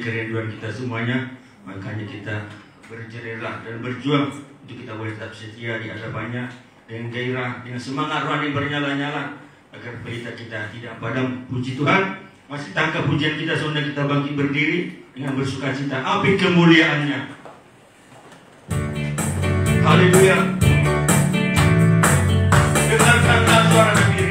memenuhi kerinduan kita semuanya. Makanya kita berjerela dan berjuang untuk kita boleh tetap setia di hadapannya dengan gairah, dengan semangat rohani bernyala-nyala, agar pelita kita tidak padam. Puji Tuhan, masih tangkap pujian kita sehingga kita bangkit berdiri dengan bersuka cita. Api kemuliaannya. Haleluya. Dengarkanlah suara diri.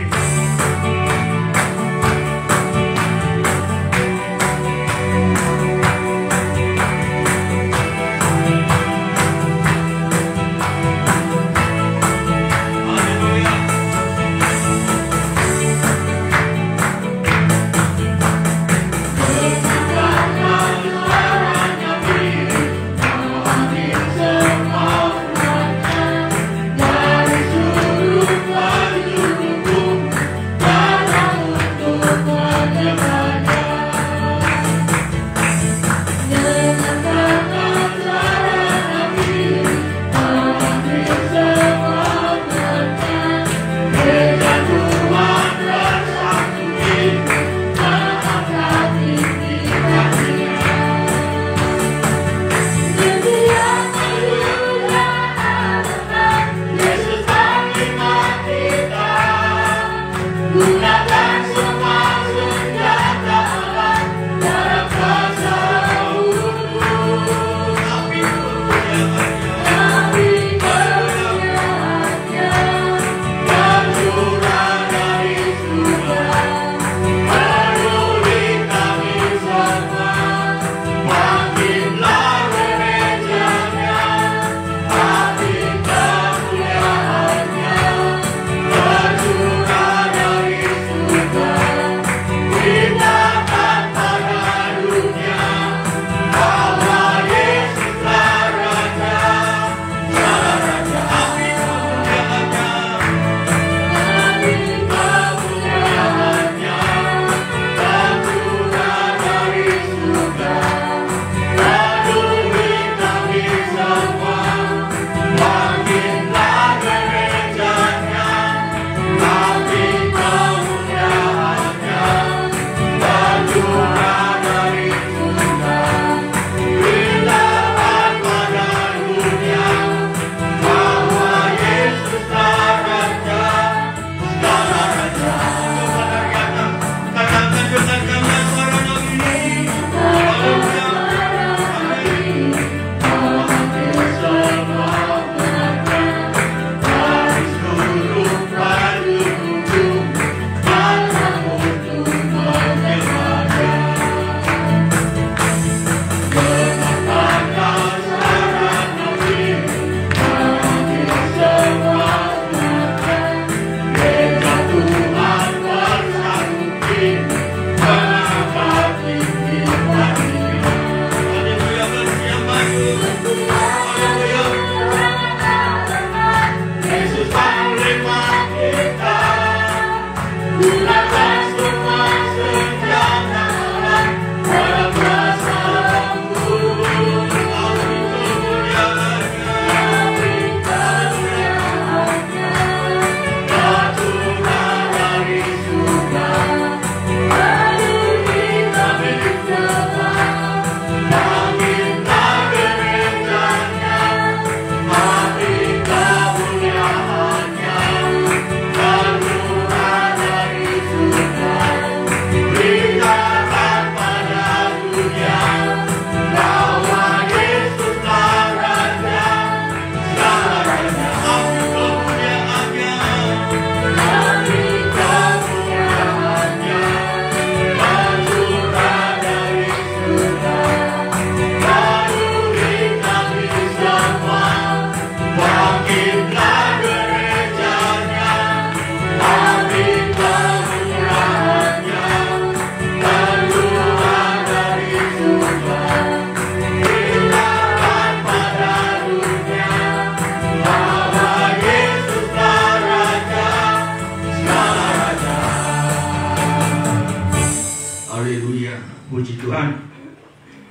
Puji Tuhan.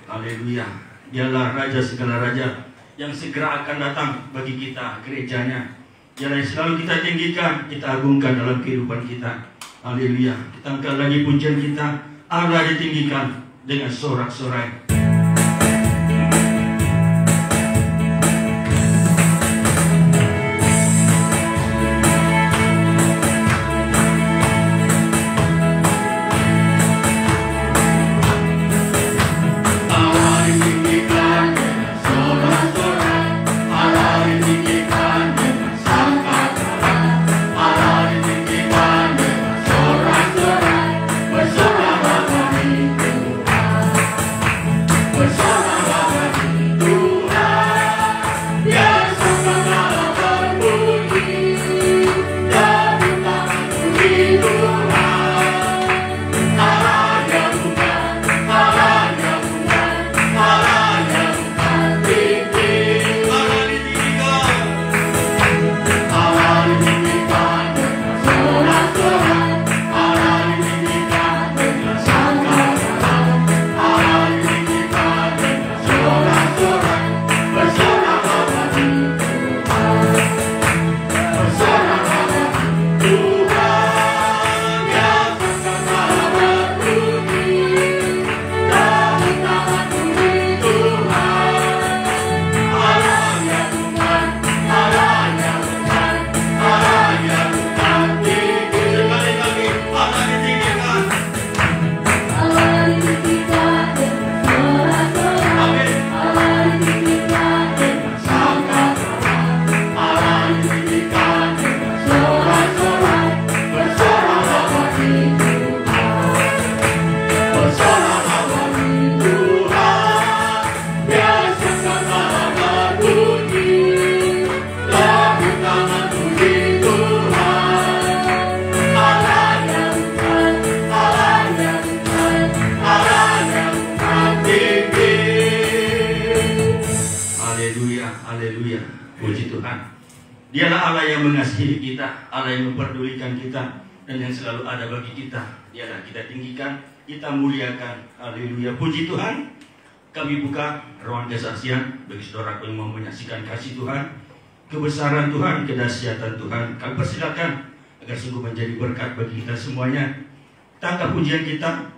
Haleluya. Dialah Raja segala raja yang segera akan datang bagi kita, gerejanya. Dialah yang selalu kita tinggikan, kita agungkan dalam kehidupan kita. Haleluya. Kita angkat lagi pujian kita. Allah ditinggikan dengan sorak-sorai. Puji Tuhan. Dialah Allah yang mengasihi kita, Allah yang memperdulikan kita, dan yang selalu ada bagi kita. Dialah kita tinggikan, kita muliakan. Haleluya. Puji Tuhan. Kami buka ruang kesaksian bagi saudara yang mau menyaksikan kasih Tuhan, kebesaran Tuhan, kedahsyatan Tuhan. Kami persilakan agar sungguh menjadi berkat bagi kita semuanya. Tangkap pujian kita.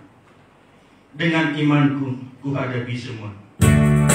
Dengan imanku, ku hadapi semua. Dengan iman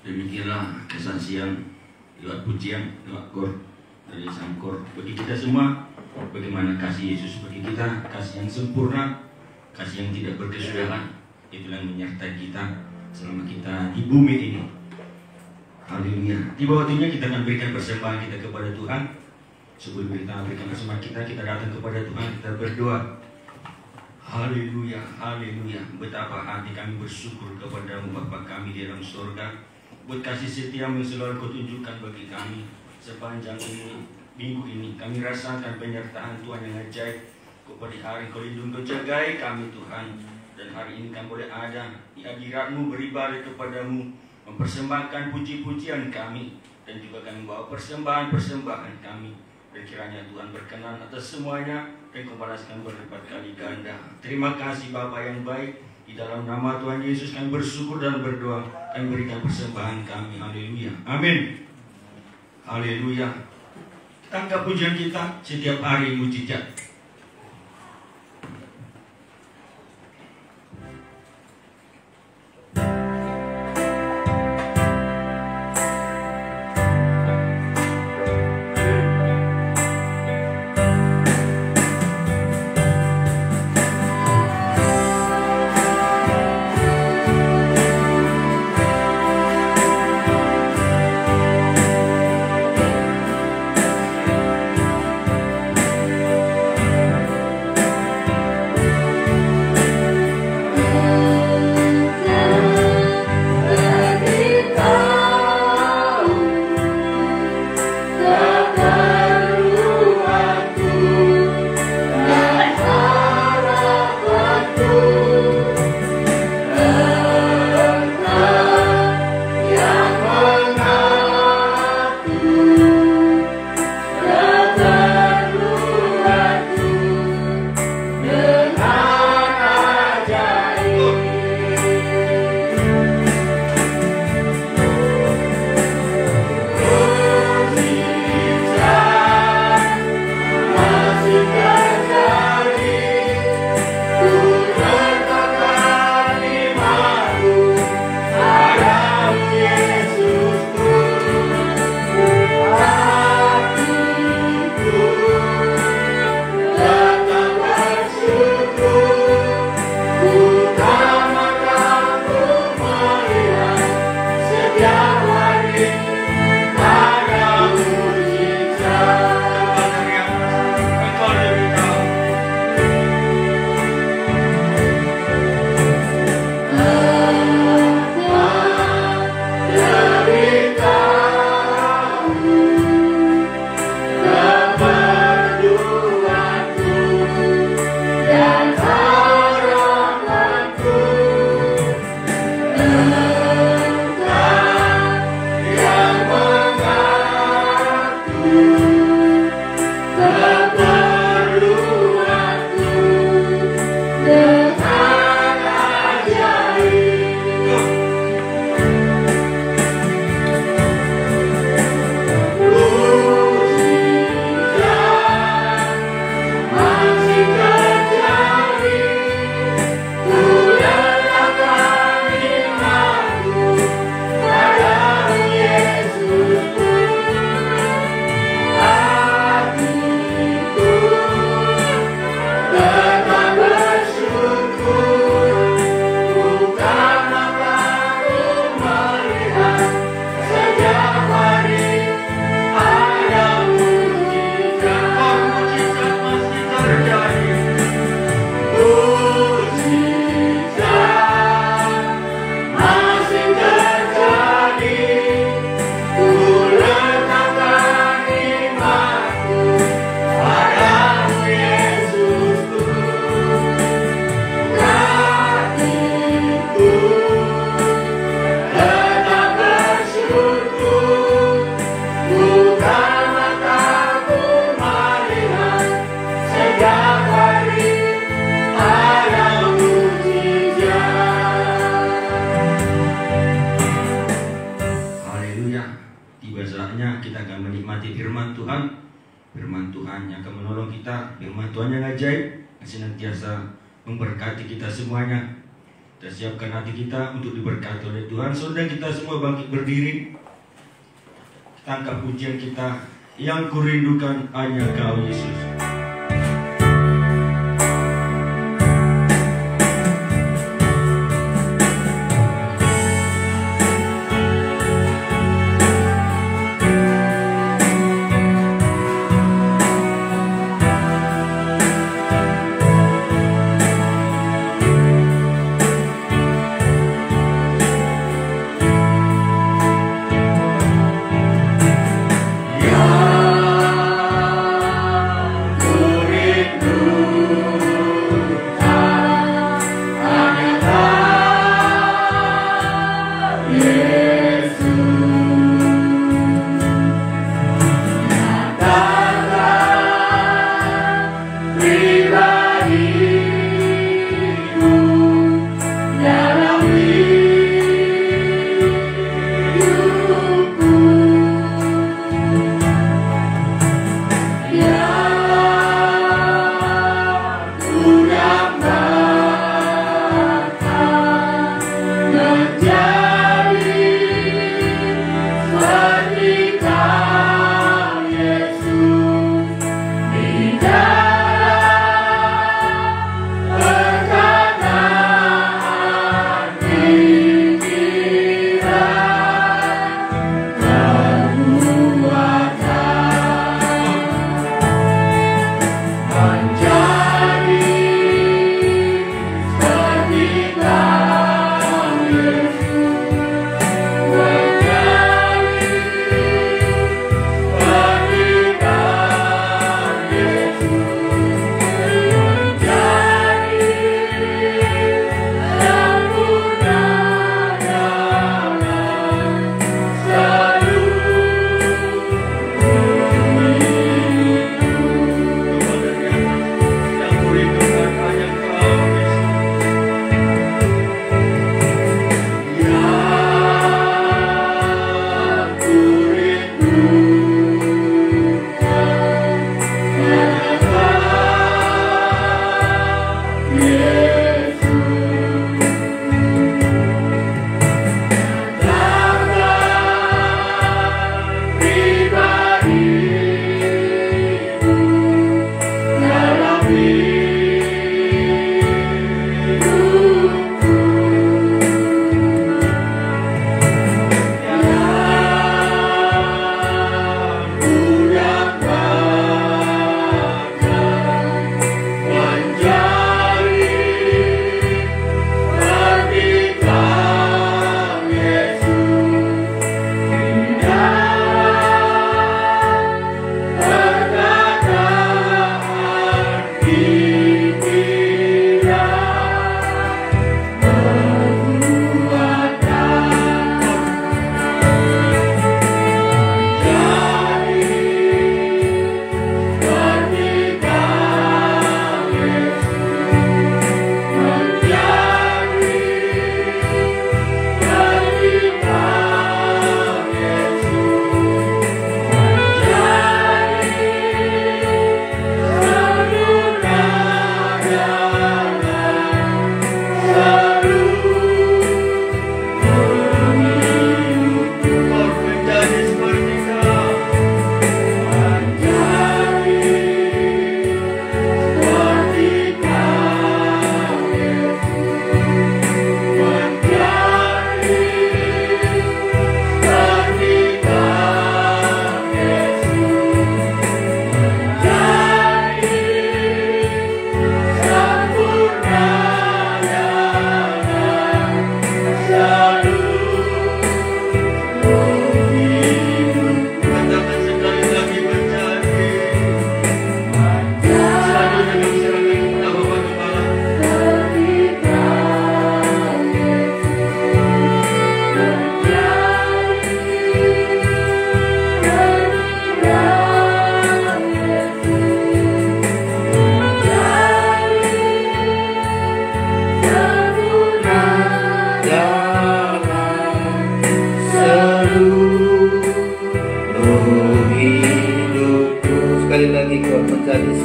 Demikianlah kesaksian lewat pujian, lewat kor dari sang kor bagi kita semua, bagaimana kasih Yesus bagi kita, kasih yang sempurna, kasih yang tidak berkesudahan. Itulah yang menyertai kita selama kita di bumi ini. Haleluya. Tiba waktunya kita akan berikan persembahan kita kepada Tuhan. Sebelum kita berikan persembahan kita datang kepada Tuhan, kita berdoa. Haleluya, haleluya. Betapa hati kami bersyukur kepada-Mu Bapa kami di dalam surga, buat kasih setiamu yang selalu Kau tunjukkan bagi kami sepanjang ini, minggu ini. Kami rasakan penyertaan Tuhan yang ajaib. Kepada hari Kau lindungi, Kau jagai kami Tuhan. Dan hari ini kami boleh ada di hadirat-Mu, beribadah kepada-Mu, mempersembahkan puji-pujian kami, dan juga kami membawa persembahan-persembahan kami. Dan kiranya Tuhan berkenan atas semuanya, dan Kau balaskan berlipat kali ganda. Terima kasih Bapa yang baik. Di dalam nama Tuhan Yesus kami bersyukur dan berdoa. Kami berikan persembahan kami. Haleluya. Amin. Haleluya. Kita angkat pujian kita setiap hari mujizat. Tuhan yang ajaib, yang senantiasa memberkati kita semuanya. Kita siapkan hati kita untuk diberkati oleh Tuhan. Saudara, kita semua bangkit berdiri. Kita angkat pujian kita. Yang kurindukan hanya Kau, Yesus.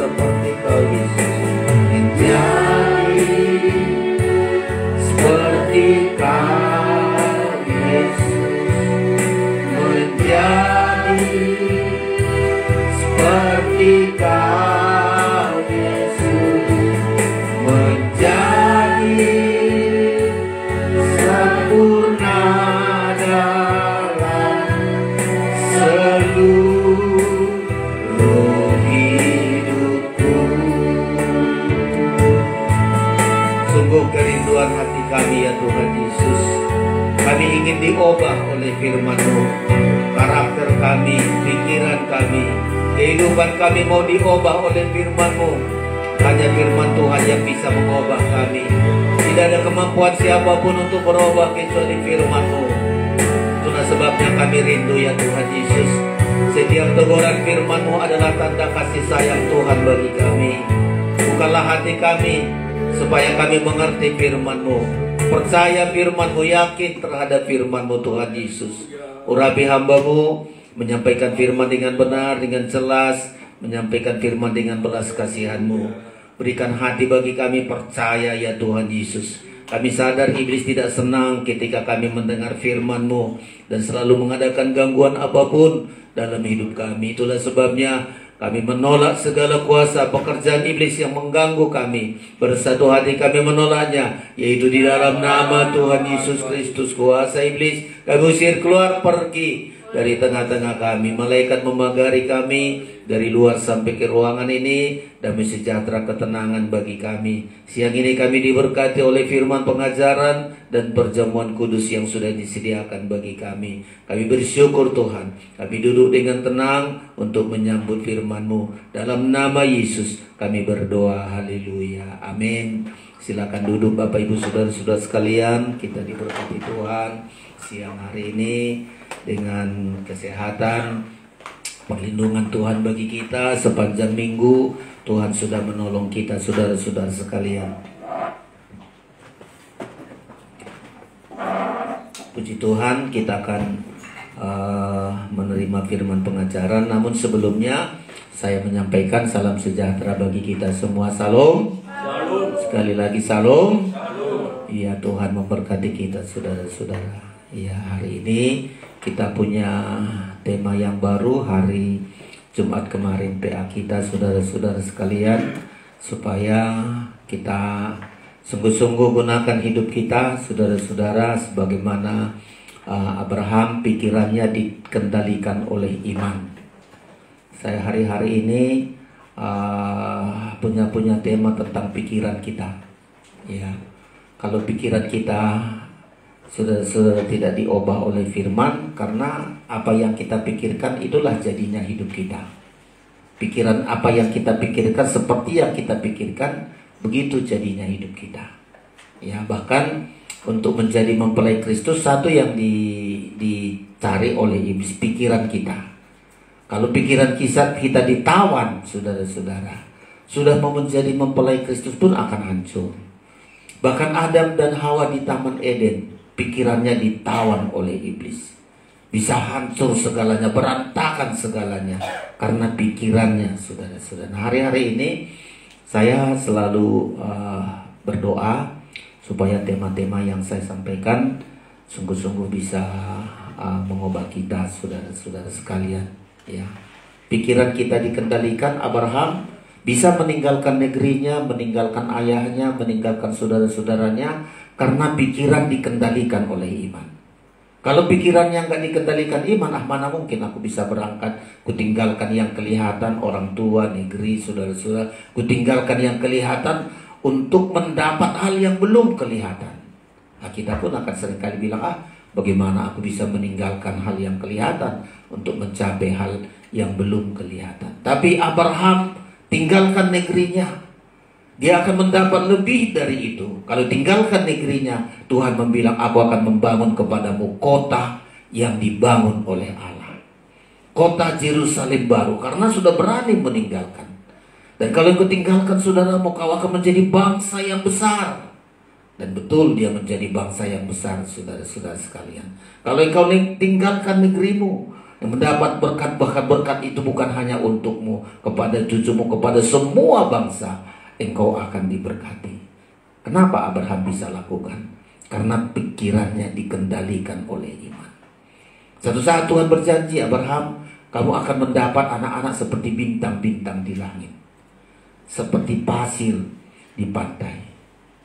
seperti Kau Yesus, menjadi seperti diubah oleh firman-Mu. Karakter kami, pikiran kami, kehidupan kami mau diubah oleh firman-Mu. Hanya firman Tuhan yang bisa mengubah kami. Tidak ada kemampuan siapapun untuk berubah kecuali firman-Mu. Itulah sebabnya kami rindu ya Tuhan Yesus. Setiap teguran firman-Mu adalah tanda kasih sayang Tuhan bagi kami. Bukalah hati kami supaya kami mengerti firman-Mu, percaya firman-Mu, yakin terhadap firman-Mu Tuhan Yesus. Urapi hamba-Mu menyampaikan firman dengan benar, dengan jelas, menyampaikan firman dengan belas kasihan-Mu. Berikan hati bagi kami percaya ya Tuhan Yesus. Kami sadar iblis tidak senang ketika kami mendengar firman-Mu dan selalu mengadakan gangguan apapun dalam hidup kami. Itulah sebabnya kami menolak segala kuasa pekerjaan iblis yang mengganggu kami. Bersatu hati kami menolaknya, yaitu di dalam nama Tuhan Yesus Kristus. Kuasa iblis kami usir keluar, pergi dari tengah-tengah kami. Malaikat memagari kami dari luar sampai ke ruangan ini. Damai sejahtera ketenangan bagi kami. Siang ini kami diberkati oleh firman pengajaran dan perjamuan kudus yang sudah disediakan bagi kami. Kami bersyukur Tuhan. Kami duduk dengan tenang untuk menyambut firman-Mu. Dalam nama Yesus kami berdoa. Haleluya. Amin. Silakan duduk Bapak Ibu Saudara-saudara sekalian. Kita diberkati Tuhan siang hari ini dengan kesehatan, perlindungan Tuhan bagi kita sepanjang minggu. Tuhan sudah menolong kita saudara-saudara sekalian. Puji Tuhan, kita akan menerima firman pengajaran. Namun sebelumnya saya menyampaikan salam sejahtera bagi kita semua. Salam. Sekali lagi salam. Iya, Tuhan memberkati kita saudara-saudara. Ya, hari ini kita punya tema yang baru. Hari Jumat kemarin PA kita saudara-saudara sekalian, supaya kita sungguh-sungguh gunakan hidup kita saudara-saudara sebagaimana Abraham, pikirannya dikendalikan oleh iman. Saya hari-hari ini punya tema tentang pikiran kita. Ya, kalau pikiran kita sudah tidak diubah oleh firman, karena apa yang kita pikirkan itulah jadinya hidup kita. Pikiran apa yang kita pikirkan, seperti yang kita pikirkan, begitu jadinya hidup kita. Ya, bahkan untuk menjadi mempelai Kristus, satu yang dicari oleh iblis, pikiran kita. Kalau pikiran kita ditawan, saudara-saudara, sudah mau menjadi mempelai Kristus pun akan hancur. Bahkan Adam dan Hawa di Taman Eden, pikirannya ditawan oleh iblis. Bisa hancur segalanya, berantakan segalanya karena pikirannya, saudara-saudara. Nah, hari-hari ini saya selalu berdoa supaya tema-tema yang saya sampaikan sungguh-sungguh bisa mengubah kita, saudara-saudara sekalian. Ya, pikiran kita dikendalikan. Abraham bisa meninggalkan negerinya, meninggalkan ayahnya, meninggalkan saudara-saudaranya, karena pikiran dikendalikan oleh iman. Kalau pikiran yang gak dikendalikan iman, mana mungkin aku bisa berangkat. Kutinggalkan yang kelihatan, orang tua, negeri, saudara-saudara. Kutinggalkan yang kelihatan untuk mendapat hal yang belum kelihatan. Nah, kita pun akan seringkali bilang, bagaimana aku bisa meninggalkan hal yang kelihatan untuk mencapai hal yang belum kelihatan. Tapi Abraham tinggalkan negerinya. Dia akan mendapat lebih dari itu. Kalau tinggalkan negerinya, Tuhan membilang, aku akan membangun kepadamu kota yang dibangun oleh Allah. Kota Yerusalem baru, karena sudah berani meninggalkan. Dan kalau engkau tinggalkan saudaramu, kau akan menjadi bangsa yang besar. Dan betul dia menjadi bangsa yang besar, saudara-saudara sekalian. Kalau engkau tinggalkan negerimu, yang mendapat berkat, bahkan berkat itu bukan hanya untukmu, kepada cucumu, kepada semua bangsa, engkau akan diberkati. Kenapa Abraham bisa lakukan? Karena pikirannya dikendalikan oleh iman. Satu saat Tuhan berjanji, Abraham, kamu akan mendapat anak-anak seperti bintang-bintang di langit, seperti pasir di pantai.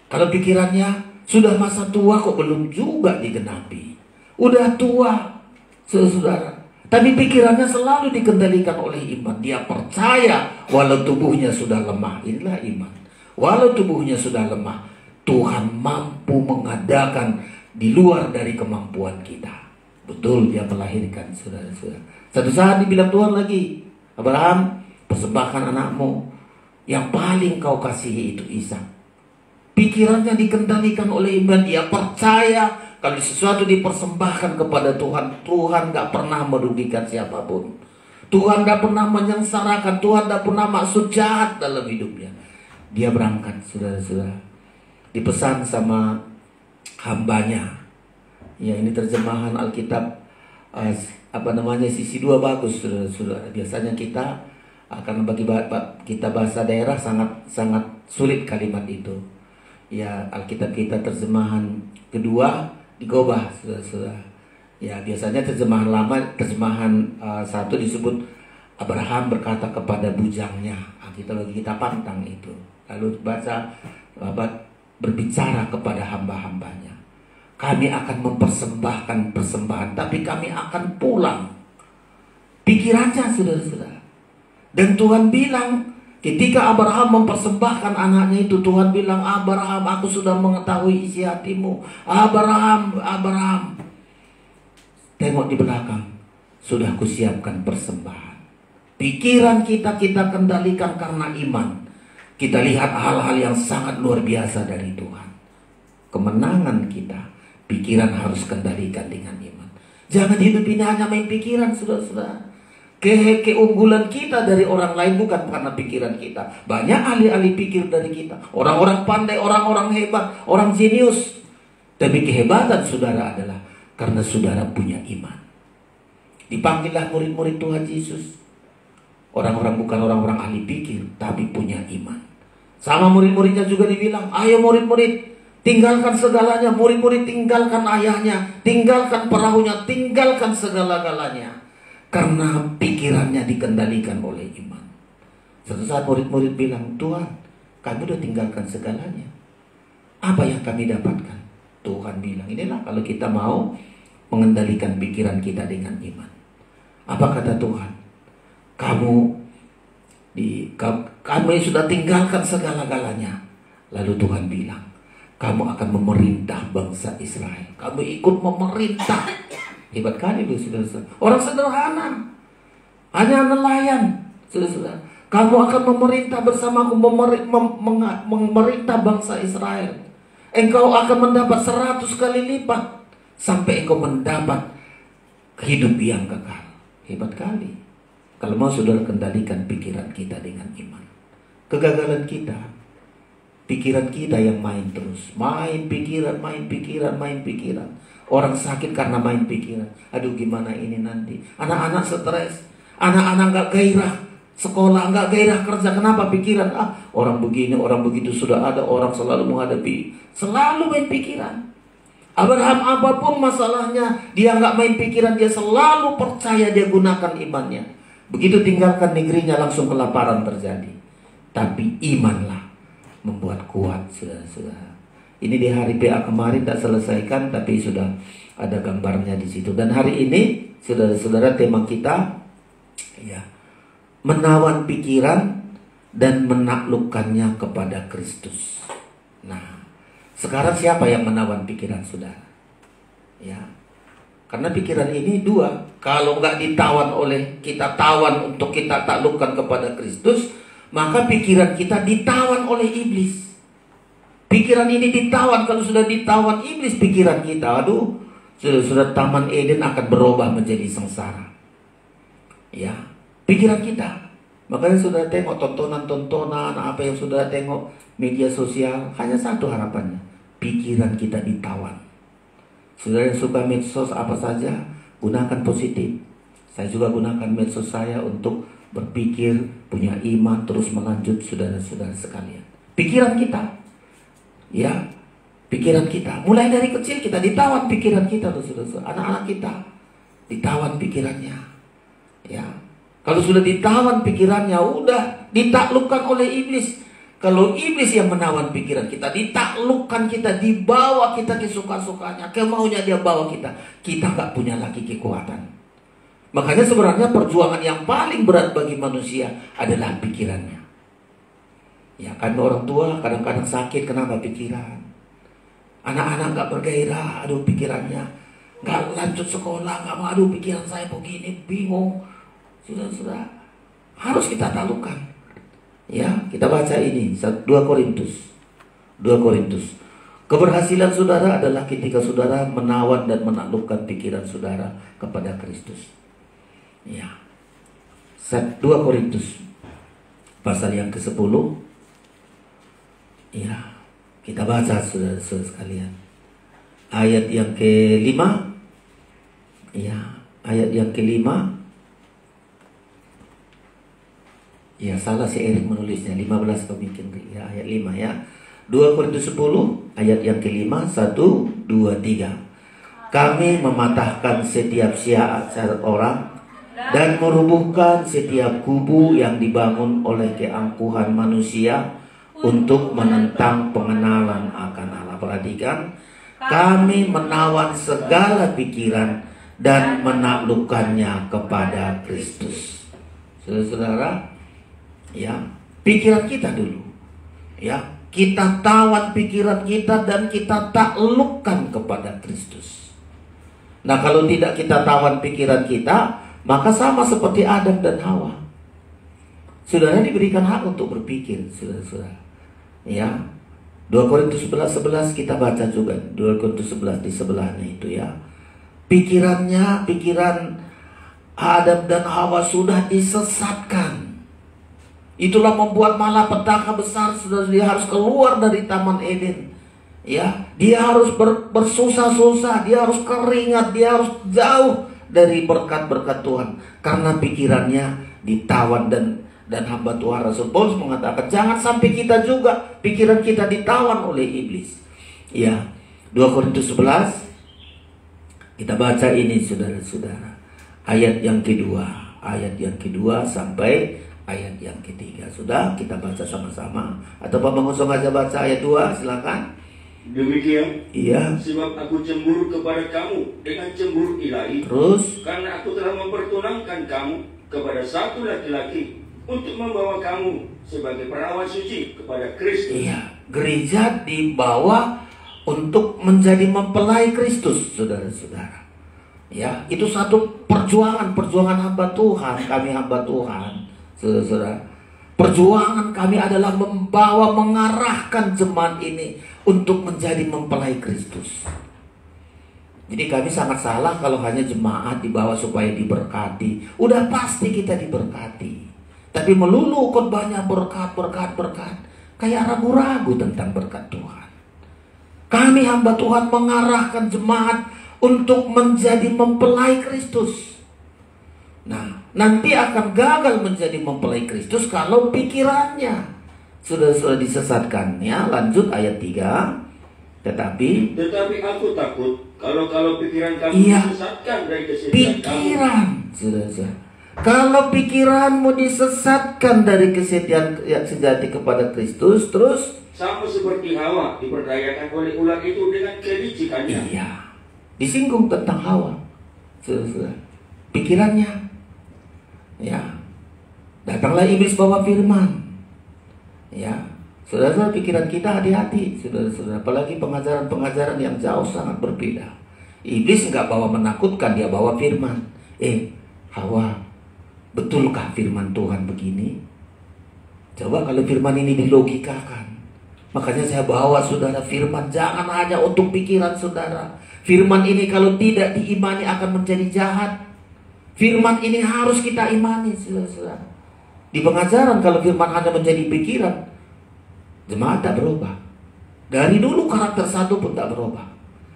Kalau pikirannya sudah masa tua kok belum juga digenapi, udah tua, saudara, tapi pikirannya selalu dikendalikan oleh iman. Dia percaya walau tubuhnya sudah lemah. Inilah iman. Walau tubuhnya sudah lemah, Tuhan mampu mengadakan di luar dari kemampuan kita. Betul, dia melahirkan, saudara-saudara. Satu saat dibilang Tuhan lagi, Abraham, persembahkan anakmu yang paling kau kasihi itu Ishak. Pikirannya dikendalikan oleh iman. Dia percaya kalau sesuatu dipersembahkan kepada Tuhan, Tuhan gak pernah merugikan siapapun. Tuhan gak pernah menyengsarakan, Tuhan gak pernah maksud jahat dalam hidupnya. Dia berangkat, saudara-saudara. Dipesan sama hambanya. Ya, ini terjemahan Alkitab sisi 2 bagus, saudara-saudara. Biasanya kita akan bagi kita bahasa daerah sangat sulit kalimat itu. Ya, Alkitab kita terjemahan kedua digobah, saudara-saudara. Ya, biasanya terjemahan lama, terjemahan 1 disebut Abraham berkata kepada bujangnya. Kita pantang itu. Lalu baca berbicara kepada hamba-hambanya. Kami akan mempersembahkan persembahan, tapi kami akan pulang. Pikirannya, saudara-saudara. Dan Tuhan bilang, ketika Abraham mempersembahkan anaknya itu, Tuhan bilang, Abraham, aku sudah mengetahui isi hatimu. Abraham, Abraham. Tengok di belakang, sudah kusiapkan persembahan. Pikiran kita kendalikan karena iman. Kita lihat hal-hal yang sangat luar biasa dari Tuhan. Kemenangan kita, pikiran harus kendalikan dengan iman. Jangan hidup ini hanya main pikiran, saudara-saudara. Keunggulan kita dari orang lain bukan karena pikiran kita. Banyak ahli-ahli pikir dari kita. Orang-orang pandai, orang-orang hebat, orang jenius. Tapi kehebatan saudara adalah karena saudara punya iman. Dipanggillah murid-murid Tuhan Yesus. Orang-orang bukan orang-orang ahli pikir, tapi punya iman. Sama murid-muridnya juga dibilang, ayo murid-murid, tinggalkan segalanya. Murid-murid tinggalkan ayahnya, tinggalkan perahunya, tinggalkan segala-galanya. Karena pikirannya dikendalikan oleh iman. Suatu saat murid-murid bilang, Tuhan, kami udah tinggalkan segalanya. Apa yang kami dapatkan? Tuhan bilang, inilah kalau kita mau mengendalikan pikiran kita dengan iman. Apa kata Tuhan? Kamu sudah tinggalkan segala-galanya. Lalu Tuhan bilang, kamu akan memerintah bangsa Israel. Kamu ikut memerintah. Hebat kali itu, saudara-saudara. Orang sederhana, hanya nelayan, saudara-saudara. Kamu akan memerintah bersamaku, memerintah bangsa Israel. Engkau akan mendapat 100 kali lipat sampai engkau mendapat hidup yang kekal. Hebat kali. Kalau mau saudara kendalikan pikiran kita dengan iman. Kegagalan kita, pikiran kita yang main terus. Main pikiran. Orang sakit karena main pikiran. Aduh, gimana ini nanti. Anak-anak stres. Anak-anak gak gairah sekolah, gak gairah kerja. Kenapa pikiran? Orang begini, orang begitu sudah ada. Orang selalu menghadapi. Selalu main pikiran. Abraham apapun masalahnya, dia gak main pikiran. Dia selalu percaya, dia gunakan imannya. Begitu tinggalkan negerinya langsung kelaparan terjadi. Tapi imanlah membuat kuat, saudara-saudara. Ini di hari PA kemarin tak selesaikan, tapi sudah ada gambarnya di situ. Dan hari ini, saudara-saudara, tema kita ya, menawan pikiran dan menaklukkannya kepada Kristus. Nah, sekarang siapa yang menawan pikiran saudara? Ya, karena pikiran ini dua. Kalau nggak ditawan oleh kita, tawan untuk kita taklukkan kepada Kristus, maka pikiran kita ditawan oleh iblis. Pikiran ini ditawan. Kalau sudah ditawan iblis pikiran kita, aduh, sudah Taman Eden akan berubah menjadi sengsara. Ya, pikiran kita. Makanya sudah tengok tontonan-tontonan, apa yang sudah tengok media sosial, hanya satu harapannya, pikiran kita ditawan. Saudara yang suka medsos apa saja, gunakan positif. Saya juga gunakan medsos saya untuk berpikir, punya iman, terus melanjut, saudara-saudara sekalian. Pikiran kita, ya, pikiran kita. Mulai dari kecil kita ditawan pikiran kita, saudara-saudara. Anak-anak kita ditawan pikirannya, ya. Kalau sudah ditawan pikirannya, udah ditaklukkan oleh iblis. Kalau iblis yang menawan pikiran kita, ditaklukkan kita, dibawa kita ke suka-sukanya, ke maunya dia bawa kita. Kita gak punya lagi kekuatan. Makanya sebenarnya perjuangan yang paling berat bagi manusia adalah pikirannya. Ya, kan orang tua kadang-kadang sakit, kenapa pikiran? Anak-anak gak bergairah, aduh pikirannya. nggak lanjut sekolah, nggak mau, aduh pikiran saya begini, bingung. Sudah harus kita taklukkan. Ya, kita baca ini 2 Korintus. Keberhasilan saudara adalah ketika saudara menawan dan menaklukkan pikiran saudara kepada Kristus. Ya. 2 Korintus pasal yang ke-10. Ya, kita baca saudara-saudara sekalian. Ayat yang ke-5. Ya, ayat yang ke-5. Ya, salah si Erik menulisnya 15 pemikiran ya, ayat 5 ya. 2 Korintus 10 ayat yang ke-5, 1, 2, 3. Kami mematahkan setiap syiar orang dan merubuhkan setiap kubu yang dibangun oleh keangkuhan manusia untuk menentang pengenalan akan Allah. Perhatikan, kami menawan segala pikiran dan menaklukkannya kepada Kristus. Saudara-saudara, ya, pikiran kita dulu, ya, kita tawan pikiran kita dan kita taklukkan kepada Kristus. Nah, kalau tidak kita tawan pikiran kita, maka sama seperti Adam dan Hawa. Saudara diberikan hak untuk berpikir, saudara-saudara. Ya, 2 Korintus 11 kita baca juga, 2 Korintus 11 di sebelahnya itu ya. Pikiran Adam dan Hawa sudah disesatkan. Itulah membuat malapetaka besar, sudah dia harus keluar dari Taman Eden. Ya, dia harus bersusah-susah, dia harus keringat, dia harus jauh dari berkat-berkat Tuhan karena pikirannya ditawan. Dan hamba Tuhan Rasul Paulus mengatakan jangan sampai kita juga pikiran kita ditawan oleh iblis. Ya, 2 Korintus 11 kita baca ini saudara-saudara, ayat yang kedua sampai ayat yang ketiga. Sudah kita baca sama-sama atau Pak Mengusung aja baca ayat 2, silakan. Demikian, iya, sebab aku cemburu kepada kamu dengan cemburu ilahi. Terus, karena aku telah mempertunangkan kamu kepada satu laki-laki untuk membawa kamu sebagai perawan suci kepada Kristus. Iya, gereja dibawa untuk menjadi mempelai Kristus, saudara-saudara. Ya, itu satu perjuangan hamba Tuhan, kami hamba Tuhan, saudara-saudara. Perjuangan kami adalah mengarahkan jemaat ini untuk menjadi mempelai Kristus. Jadi kami sangat salah kalau hanya jemaat dibawa supaya diberkati. Udah pasti kita diberkati. Tapi melulu khotbahnya berkat. Kayak ragu-ragu tentang berkat Tuhan. Kami hamba Tuhan mengarahkan jemaat untuk menjadi mempelai Kristus. Nah, nanti akan gagal menjadi mempelai Kristus kalau pikirannya sudah disesatkan. Ya, lanjut ayat 3. Tetapi aku takut kalau pikiran kamu disesatkan dari kesetiaan kamu. Kalau pikiranmu disesatkan dari kesetiaan sejati kepada Kristus, terus sama seperti Hawa diperdayakan oleh ular itu dengan kelicikannya. Iya, disinggung tentang Hawa. Pikirannya. Ya, datanglah iblis bawa firman. Ya, saudara-saudara, pikiran kita hati-hati, saudara-saudara. Apalagi pengajaran yang jauh sangat berbeda. Iblis nggak bawa menakutkan, dia bawa firman. Hawa, betulkah firman Tuhan begini? Coba kalau firman ini dilogikakan. Makanya saya bawa saudara firman, jangan hanya untuk pikiran saudara. Firman ini kalau tidak diimani akan menjadi jahat. Firman ini harus kita imani, saudara-saudara. Di pengajaran kalau firman hanya menjadi pikiran, jemaat tak berubah. Dari dulu karakter satu pun tak berubah.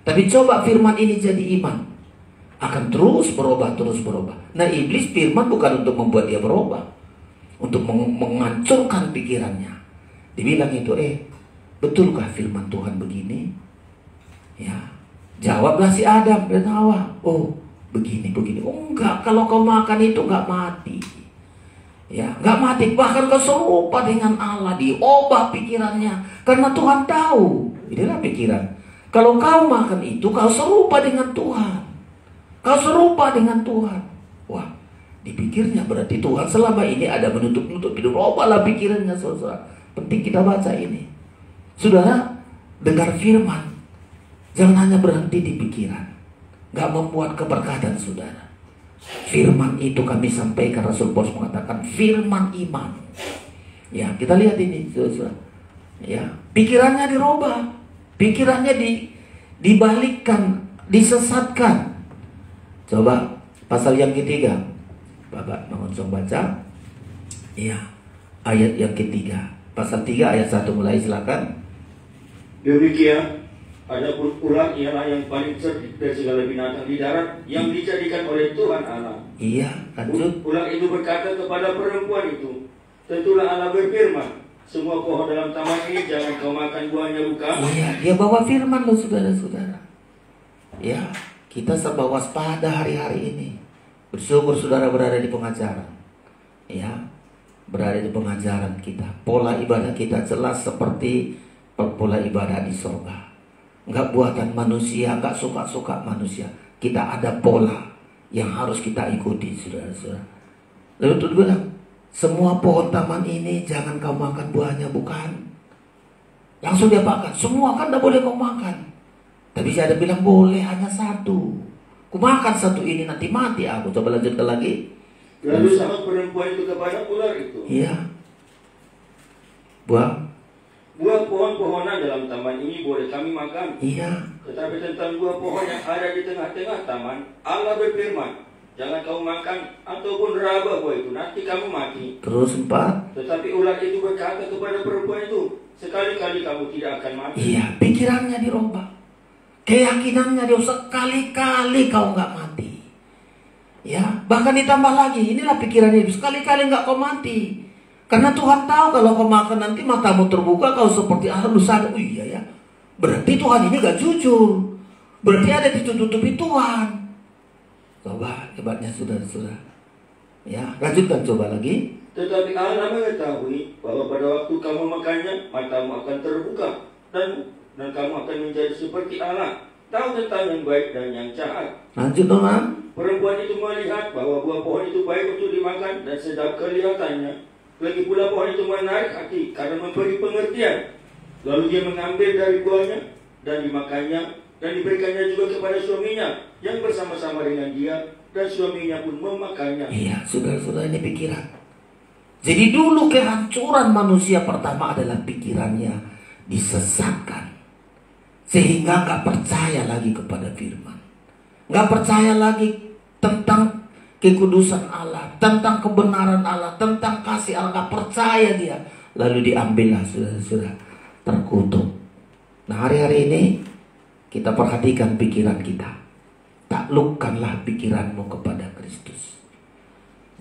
Tapi coba firman ini jadi iman, akan terus berubah. Nah, iblis firman bukan untuk membuat dia berubah, untuk menghancurkan pikirannya. Dibilang itu, betulkah firman Tuhan begini? Ya, jawablah si Adam dan Hawa. Begini. Enggak, kalau kau makan itu enggak mati. Ya, enggak mati, bahkan kau serupa dengan Allah. Diubah pikirannya karena Tuhan tahu. Inilah pikiran. Kalau kau makan itu, kau serupa dengan Tuhan. Wah, dipikirnya berarti Tuhan selama ini ada menutup-nutup. Ubahlah pikirannya, saudara. Penting kita baca ini. Saudara, dengar firman. Jangan hanya berhenti di pikiran. nggak membuat keberkatan saudara. Firman itu kami sampaikan, Rasul Paulus mengatakan firman iman. Ya, kita lihat ini saudara. Ya, pikirannya dirubah, pikirannya dibalikkan, disesatkan. Coba pasal yang ketiga, Bapak mengunsung baca. Ya, ayat yang ketiga, pasal 3 ayat 1 mulai, silakan. Demikian, adapun ular ialah yang paling cerdik dari segala binatang di darat yang dijadikan oleh Tuhan Allah. Iya, lanjut. Ular itu berkata kepada perempuan itu, tentulah Allah berfirman, semua pohon dalam taman ini jangan kau makan buahnya, bukan? Iya, dia bawa firman loh saudara-saudara. Ya, kita serba waspada hari-hari ini. Bersyukur saudara berada di pengajaran. Ya, berada di pengajaran kita. Pola ibadah kita jelas seperti pola ibadah di surga. Enggak buatan manusia, enggak suka-suka manusia. Kita ada pola yang harus kita ikuti, saudara-saudara. Lalu Tuhan bilang, semua pohon taman ini jangan kau makan buahnya, bukan? Langsung dia makan. Semua kan tidak boleh kau makan. Tapi saya ada bilang boleh, hanya satu. Ku makan satu ini nanti mati aku. Coba lanjutkan lagi. Lalu sama perempuan itu kepada ular itu. Iya. Buah pohon-pohonan dalam taman ini boleh kami makan. Iya. Tetapi tentang buah pohon yang ada di tengah-tengah taman, Allah berfirman, jangan kau makan ataupun raba buah itu, nanti kamu mati. Terus 4. Tetapi ular itu berkata kepada perempuan itu, sekali-kali kamu tidak akan mati. Iya, pikirannya dirubah. Keyakinannya dia, sekali-kali kau nggak mati. Ya, bahkan ditambah lagi, inilah pikirannya, sekali-kali nggak kau mati. Karena Tuhan tahu kalau kau makan nanti matamu terbuka, kau seperti lu sadar. Oh iya ya, berarti Tuhan ini gak jujur. Berarti ada ditutupi Tuhan. Coba hebatnya saudara-saudara. Ya, lanjutkan coba lagi. Tetapi Allah mengetahui bahwa pada waktu kamu makannya, matamu akan terbuka dan kamu akan menjadi seperti Allah, tahu tentang yang baik dan yang jahat. Lanjut dong. Perempuan itu melihat bahwa buah pohon itu baik untuk dimakan dan sedap kelihatannya. Lagi pula pohon itu menarik hati karena memberi pengertian. Lalu dia mengambil dari buahnya dan dimakannya dan diberikannya juga kepada suaminya yang bersama-sama dengan dia, dan suaminya pun memakannya. Iya, saudara-saudara, ini pikiran. Jadi dulu kehancuran manusia pertama adalah pikirannya disesatkan. Sehingga gak percaya lagi kepada firman. Gak percaya lagi tentang kekudusan Allah, tentang kebenaran Allah, tentang kasih Allah. Gak percaya dia. Lalu diambillah saudara-saudara, terkutuk. Nah, hari-hari ini kita perhatikan pikiran kita. Taklukkanlah pikiranmu kepada Kristus.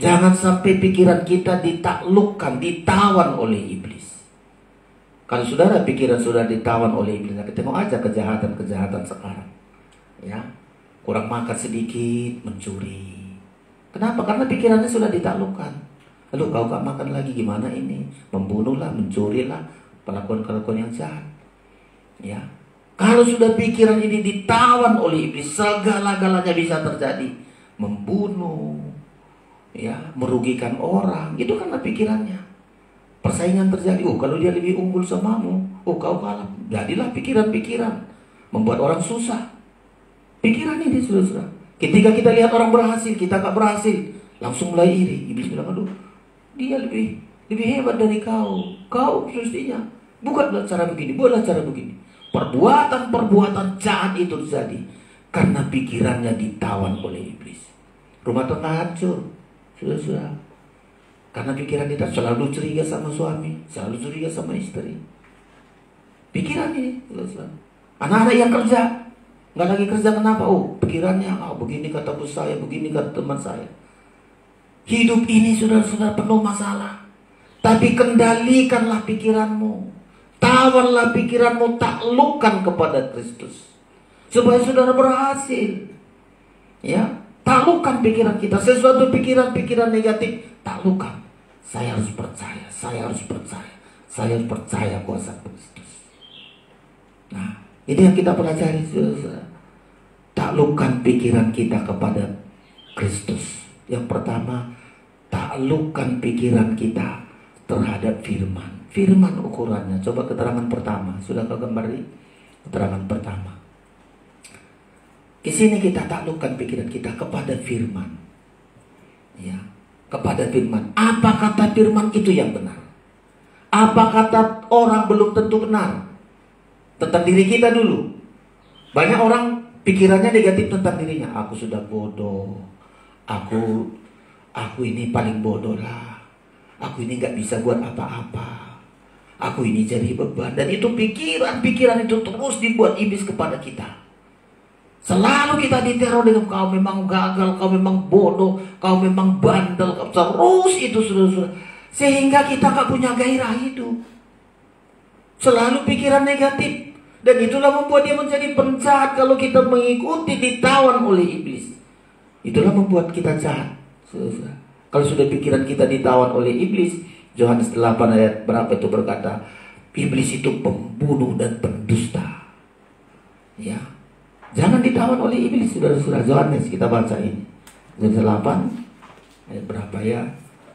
Jangan sampai pikiran kita ditaklukkan, ditawan oleh iblis. Kalau saudara pikiran sudah ditawan oleh iblis, kita tengok aja kejahatan-kejahatan sekarang. Ya, kurang makan sedikit, mencuri. Kenapa? Karena pikirannya sudah ditaklukkan. Lalu kau gak makan lagi, gimana ini? Membunuhlah, mencurilah, perlakuan-perlakuan yang jahat. Ya, kalau sudah pikiran ini ditawan oleh iblis, segala-galanya bisa terjadi. Membunuh, ya, merugikan orang, itu karena pikirannya. Persaingan terjadi. Oh, kalau dia lebih unggul samamu, oh kau kalah. Jadilah pikiran-pikiran membuat orang susah. Pikiran ini saudara-saudara. Ketika kita lihat orang berhasil, kita gak berhasil, langsung mulai iri. Iblis bilang, aduh, dia lebih hebat dari kau. Kau mestinya buatlah cara begini, buatlah cara begini. Perbuatan-perbuatan jahat itu terjadi karena pikirannya ditawan oleh iblis. Rumah tangga hancur, saudara-saudara. Karena pikiran kita selalu curiga sama suami, selalu curiga sama istri. Pikiran ini, saudara-saudara. Anak-anak yang kerja, nggak lagi kerja, kenapa? Oh, pikirannya, begini kata bos saya, begini kata teman saya. Hidup ini saudara-saudara penuh masalah. Tapi kendalikanlah pikiranmu. Tawanlah pikiranmu, taklukkan kepada Kristus. Supaya saudara berhasil. Ya, taklukkan pikiran kita. Sesuatu pikiran-pikiran negatif, taklukkan. Saya harus percaya, saya harus percaya. Saya harus percaya kuasa Kristus. Nah, ini yang kita pelajari, saudara. Taklukkan pikiran kita kepada Kristus. Yang pertama, taklukkan pikiran kita terhadap firman. Firman ukurannya. Coba keterangan pertama. Sudah kau gambari? Keterangan pertama. Di sini kita taklukkan pikiran kita kepada firman. Ya, kepada firman. Apa kata firman itu yang benar? Apa kata orang belum tentu benar? Tentang diri kita dulu. Banyak orang pikirannya negatif tentang dirinya. Aku sudah bodoh. Aku ini paling bodoh lah. Aku ini gak bisa buat apa-apa. Aku ini jadi beban. Dan itu pikiran itu terus dibuat iblis kepada kita. Selalu kita diteror dengan kau memang gagal, kau memang bodoh, kau memang bandel. Terus itu saudara-saudara. Sehingga kita gak punya gairah hidup. Selalu pikiran negatif. Dan itulah membuat dia menjadi penjahat. Kalau kita mengikuti, ditawan oleh iblis. Itulah membuat kita jahat. Kalau sudah pikiran kita ditawan oleh iblis, Yohanes 8 ayat berapa itu berkata, iblis itu pembunuh dan pendusta. Ya, jangan ditawan oleh iblis, saudara-saudara. Yohanes kita baca ini, Yohanes 8 ayat berapa ya?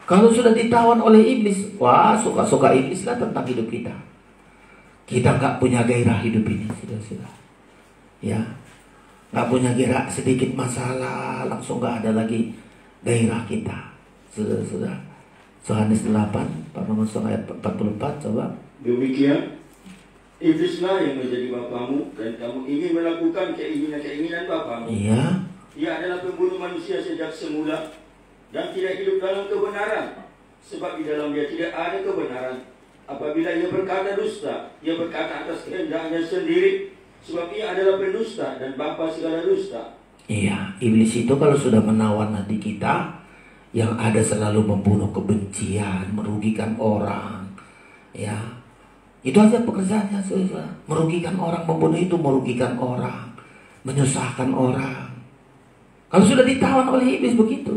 Kalau sudah ditawan oleh iblis, wah suka-suka iblis lah tentang hidup kita. Kita nggak punya gairah hidup ini, saudara-saudara. Ya, nggak punya gairah, sedikit masalah langsung nggak ada lagi gairah kita. Sudah. Yohanes 8, Pak Mangun ayat 44, coba. Demikian, iblislah yang menjadi bapamu, dan kamu ingin melakukan keinginan bapamu. Iya. Ia adalah pembunuh manusia sejak semula, dan tidak hidup dalam kebenaran, sebab di dalam dia tidak ada kebenaran. Apabila ia berkata dusta, ia berkata atas kehendaknya sendiri, sebab ia adalah pendusta dan bapa segala dusta. Iya, iblis itu kalau sudah menawan hati kita, yang ada selalu membunuh kebencian, merugikan orang. Ya, itu aja pekerjaannya, saudara. Merugikan orang, membunuh itu merugikan orang, menyusahkan orang. Kalau sudah ditawan oleh iblis begitu.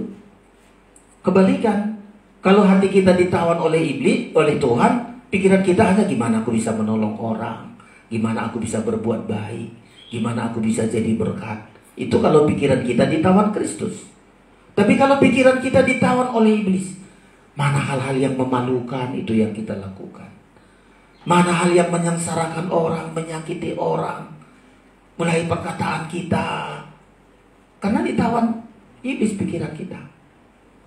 Kebalikan, kalau hati kita ditawan oleh iblis, oleh Tuhan, pikiran kita hanya gimana aku bisa menolong orang, gimana aku bisa berbuat baik, gimana aku bisa jadi berkat. Itu kalau pikiran kita ditawan Kristus. Tapi kalau pikiran kita ditawan oleh iblis, mana hal-hal yang memalukan itu yang kita lakukan. Mana hal yang menyengsarakan orang, menyakiti orang, mulai perkataan kita. Karena ditawan iblis pikiran kita.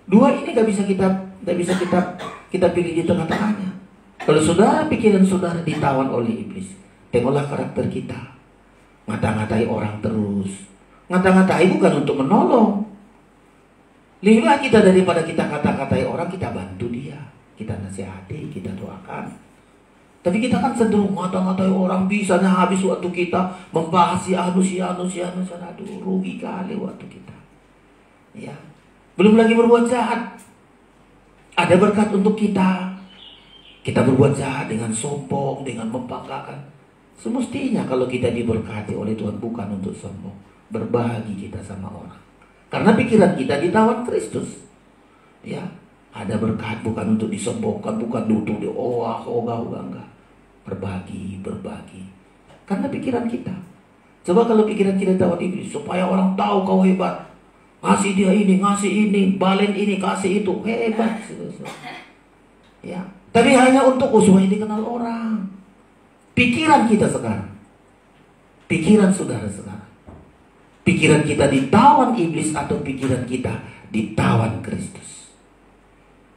Dua ini gak bisa kita pilih di tengah-tengahnya. Kalau saudara pikiran saudara ditawan oleh iblis, tengoklah karakter kita. Ngata-ngatai orang terus. Ngata-ngatai bukan untuk menolong. Lebih baik kita daripada kita kata-katai orang, kita bantu dia, kita nasihati, kita doakan. Tapi kita kan cenderung ngata-ngatai orang, bisanya habis waktu kita membahas si anu, aduh rugi kali waktu kita. Ya, belum lagi berbuat jahat. Ada berkat untuk kita. Kita berbuat jahat dengan sombong, dengan membanggakan. Semestinya kalau kita diberkati oleh Tuhan bukan untuk sombong, berbagi kita sama orang. Karena pikiran kita ditawan Kristus. Ya, ada berkat bukan untuk disombongkan, bukan duduk di enggak. Berbagi. Karena pikiran kita. Coba kalau pikiran kita ditawan iblis, supaya orang tahu kau hebat. Ngasih dia ini, ngasih ini, balen ini, kasih itu, hebat. Ya, tapi hanya untuk supaya dikenal orang. Pikiran kita sekarang. Pikiran saudara sekarang. Pikiran kita ditawan iblis atau pikiran kita ditawan Kristus.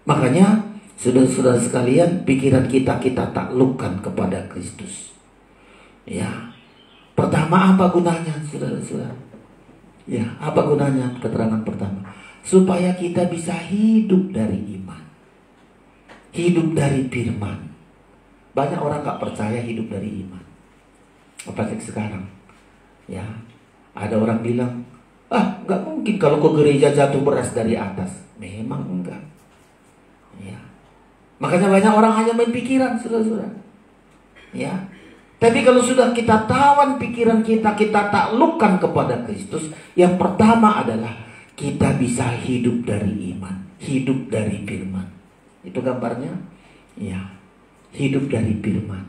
Makanya saudara-saudara sekalian, pikiran kita taklukkan kepada Kristus. Ya. Pertama, apa gunanya saudara-saudara? Ya, apa gunanya keterangan pertama? Supaya kita bisa hidup dari iman. Hidup dari firman. Banyak orang gak percaya hidup dari iman. Apalagi sekarang. Ya. Ada orang bilang, nggak mungkin kalau ke gereja jatuh beras dari atas. Memang enggak. Ya. Makanya banyak orang hanya main pikiran, saudara-saudara. Ya. Tapi kalau sudah kita tawan pikiran kita taklukkan kepada Kristus, yang pertama adalah kita bisa hidup dari iman, hidup dari firman. Itu gambarnya. Ya. Hidup dari firman.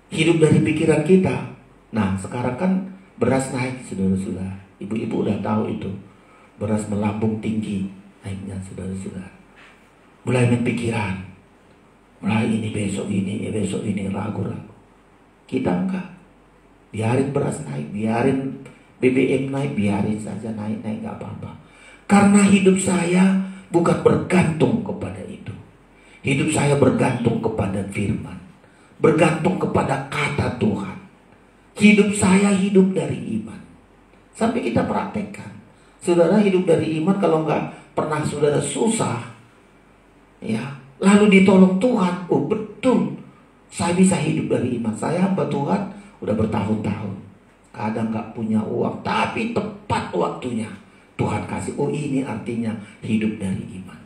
Hidup dari pikiran kita. Nah, sekarang kan beras naik, saudara-saudara. Ibu-ibu udah tahu itu. Beras melambung tinggi naiknya, saudara-saudara. Mulai main pikiran. Mulai ini besok ini ragu-ragu. Kita enggak. Biarin beras naik, biarin BBM naik, biarin saja naik-naik, gak apa-apa. Karena hidup saya bukan bergantung kepada itu. Hidup saya bergantung kepada firman, bergantung kepada kata Tuhan. Hidup saya hidup dari iman. Sampai kita praktekkan. Saudara, hidup dari iman, kalau nggak pernah saudara susah, ya, lalu ditolong Tuhan, oh betul, saya bisa hidup dari iman. Saya hamba Tuhan udah bertahun-tahun, kadang nggak punya uang, tapi tepat waktunya Tuhan kasih. Oh, ini artinya hidup dari iman.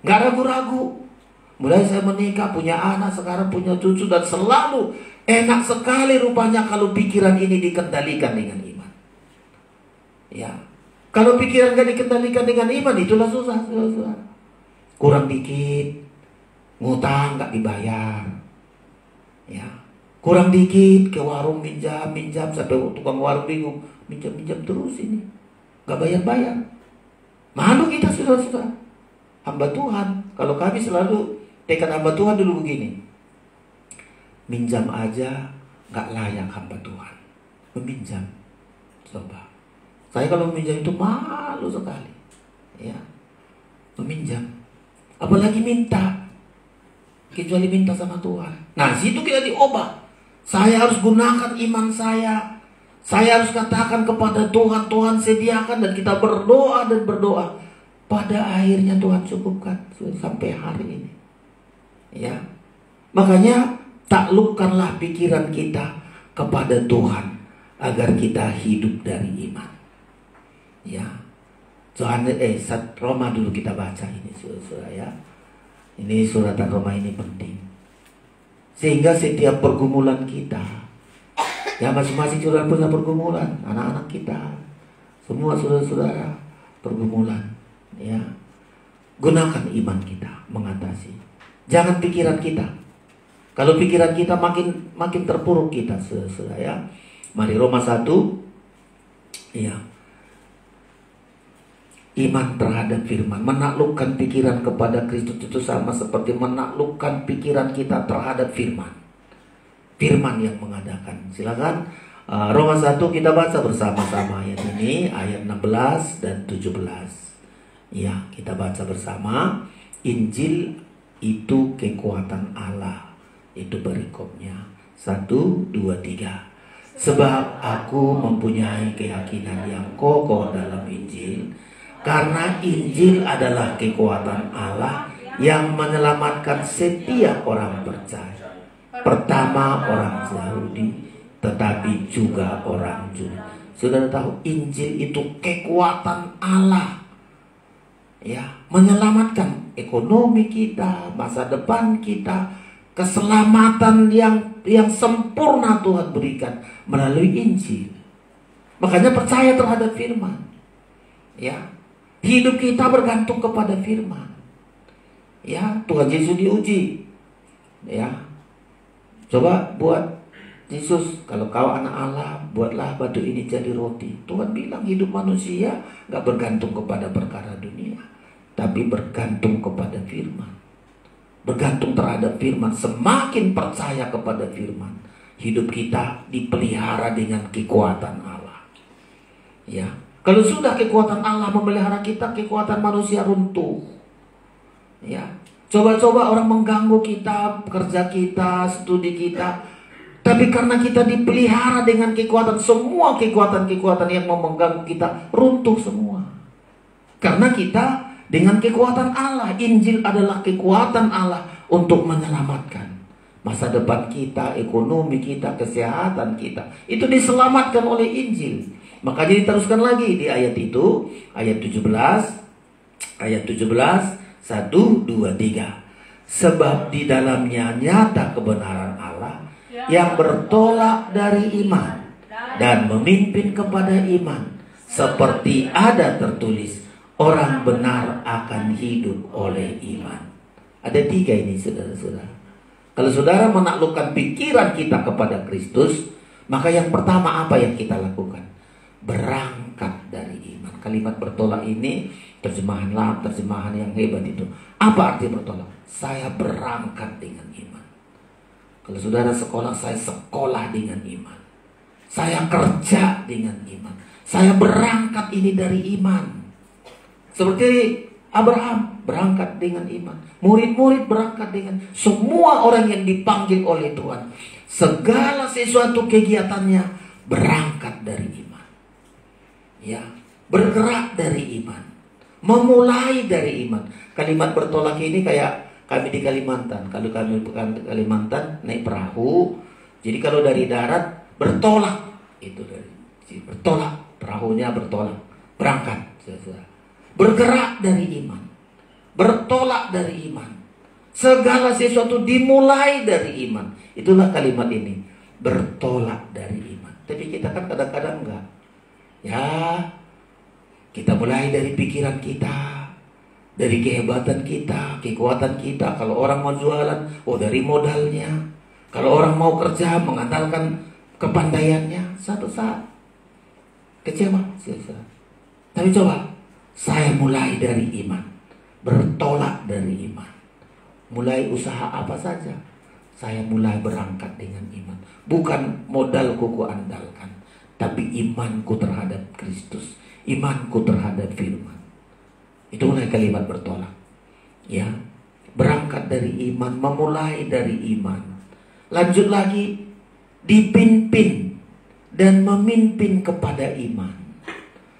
Nggak ragu-ragu. Mulai saya menikah, punya anak, sekarang punya cucu, dan selalu enak sekali rupanya kalau pikiran ini dikendalikan dengan iman. Ya, kalau pikiran gak dikendalikan dengan iman, itulah susah. Kurang dikit, ngutang gak dibayar. Ya, kurang dikit ke warung minjam sampai tukang warung bingung, minjam terus ini, gak bayar. Malu kita sudah. Hamba Tuhan, kalau kami selalu tekad hamba Tuhan dulu begini, minjam aja gak layak hamba Tuhan meminjam. Coba, saya kalau meminjam itu malu sekali, ya, meminjam, apalagi minta, kecuali minta sama Tuhan. Nah, situ kita diubah. Saya harus gunakan iman saya. Saya harus katakan kepada Tuhan, Tuhan sediakan, dan kita berdoa dan berdoa. Pada akhirnya Tuhan cukupkan sampai hari ini. Ya, makanya taklukkanlah pikiran kita kepada Tuhan agar kita hidup dari iman. Ya, Roma dulu kita baca ini, saudara ya. Ini suratan Roma ini penting. Sehingga setiap pergumulan kita, ya, masing-masing saudara punya pergumulan, anak-anak kita, semua saudara-saudara pergumulan, ya. Gunakan iman kita mengatasi. Jangan pikiran kita. Kalau pikiran kita makin terpuruk kita, saudara ya. Mari Roma 1, ya. Iman terhadap firman, menaklukkan pikiran kepada Kristus itu sama seperti menaklukkan pikiran kita terhadap firman. Firman yang mengadakan. Silakan Roma 1 kita baca bersama-sama ayat ini, ayat 16 dan 17. Ya, kita baca bersama. Injil itu kekuatan Allah. Itu perikopnya. 1, 2, 3. Sebab aku mempunyai keyakinan yang kokoh dalam Injil, karena Injil adalah kekuatan Allah yang menyelamatkan setiap orang percaya. Pertama orang Yahudi, tetapi juga orang Judi. Saudara tahu, Injil itu kekuatan Allah, ya, menyelamatkan ekonomi kita, masa depan kita, keselamatan yang sempurna Tuhan berikan melalui Injil. Makanya percaya terhadap firman, ya. Hidup kita bergantung kepada firman. Ya, Tuhan Yesus diuji. Ya. Coba buat Yesus, kalau kau anak Allah, buatlah batu ini jadi roti. Tuhan bilang hidup manusia gak bergantung kepada perkara dunia, tapi bergantung kepada firman. Bergantung terhadap firman. Semakin percaya kepada firman, hidup kita dipelihara dengan kekuatan Allah. Ya. Kalau sudah kekuatan Allah memelihara kita, kekuatan manusia runtuh. Ya, coba-coba orang mengganggu kita, kerja kita, studi kita, tapi karena kita dipelihara dengan kekuatan, semua kekuatan-kekuatan yang mau mengganggu kita runtuh semua. Karena kita dengan kekuatan Allah. Injil adalah kekuatan Allah untuk menyelamatkan masa depan kita, ekonomi kita, kesehatan kita. Itu diselamatkan oleh Injil. Makanya diteruskan lagi di ayat itu, ayat 17, 1, 2, 3. Sebab di dalamnya nyata kebenaran Allah yang bertolak dari iman dan memimpin kepada iman. Seperti ada tertulis, orang benar akan hidup oleh iman. Ada 3 ini, saudara-saudara. Kalau saudara menaklukkan pikiran kita kepada Kristus, maka yang pertama apa yang kita lakukan? Berangkat dari iman. Kalimat bertolak ini terjemahan yang hebat itu. Apa arti bertolak? Saya berangkat dengan iman. Kalau saudara sekolah, saya sekolah dengan iman. Saya kerja dengan iman. Saya berangkat ini dari iman. Seperti Abraham berangkat dengan iman. Murid-murid berangkat dengan, semua orang yang dipanggil oleh Tuhan, segala sesuatu kegiatannya berangkat dari iman. Ya, bergerak dari iman. Memulai dari iman. Kalimat bertolak ini kayak kami di Kalimantan. Kalau kami di Kalimantan naik perahu. Jadi kalau dari darat bertolak, itu dari bertolak, perahunya bertolak, berangkat. Bergerak dari iman, bertolak dari iman. Segala sesuatu dimulai dari iman. Itulah kalimat ini, bertolak dari iman. Tapi kita kan kadang-kadang enggak. Ya, kita mulai dari pikiran kita, dari kehebatan kita, kekuatan kita. Kalau orang mau jualan, dari modalnya. Kalau orang mau kerja, mengandalkan kepandaiannya. Satu saat kecewa. Tapi coba, saya mulai dari iman, bertolak dari iman. Mulai usaha apa saja, saya mulai berangkat dengan iman. Bukan modalku ku andalkan, tapi imanku terhadap Kristus, imanku terhadap firman. Itu mulai kalimat bertolak. Ya, berangkat dari iman, memulai dari iman. Lanjut lagi, dipimpin dan memimpin kepada iman.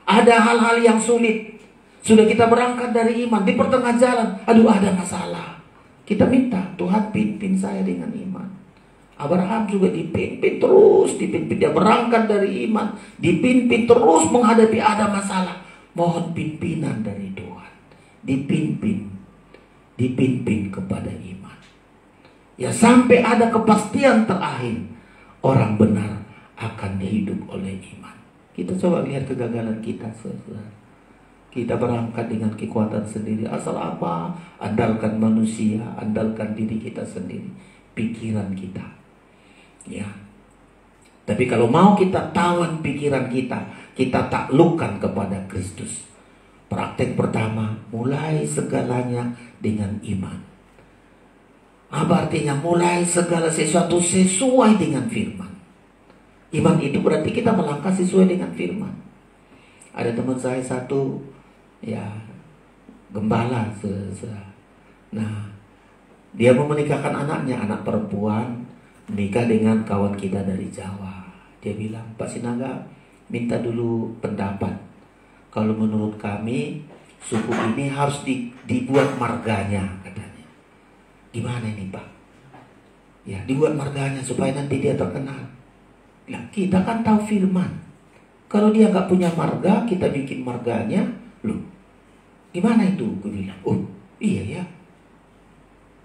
Ada hal-hal yang sulit. Sudah kita berangkat dari iman, di pertengah jalan, ada masalah. Kita minta, Tuhan pimpin saya dengan iman. Abraham juga dipimpin terus, dia berangkat dari iman, dipimpin terus menghadapi ada masalah. Mohon pimpinan dari Tuhan. Dipimpin kepada iman. Ya, sampai ada kepastian terakhir, orang benar akan hidup oleh iman. Kita coba lihat kegagalan kita, saudara. Kita berangkat dengan kekuatan sendiri. Asal apa? Andalkan manusia, andalkan diri kita sendiri, pikiran kita. Ya. Tapi kalau mau kita tawan pikiran kita, kita taklukkan kepada Kristus. Praktek pertama, mulai segalanya dengan iman. Apa artinya? Mulai segala sesuatu sesuai dengan firman. Iman itu berarti kita melangkah sesuai dengan firman. Ada teman saya satu, ya, gembala. Nah, dia mau menikahkan anaknya, anak perempuan, menikah dengan kawan kita dari Jawa. Dia bilang, Pak Sinaga, minta dulu pendapat. Kalau menurut kami, suku ini harus dibuat marganya, katanya. Gimana ini, Pak? Ya, dibuat marganya supaya nanti dia terkenal. Nah, kita kan tahu firman. Kalau dia nggak punya marga, kita bikin marganya. Loh, gimana itu? Gue bilang, oh iya ya.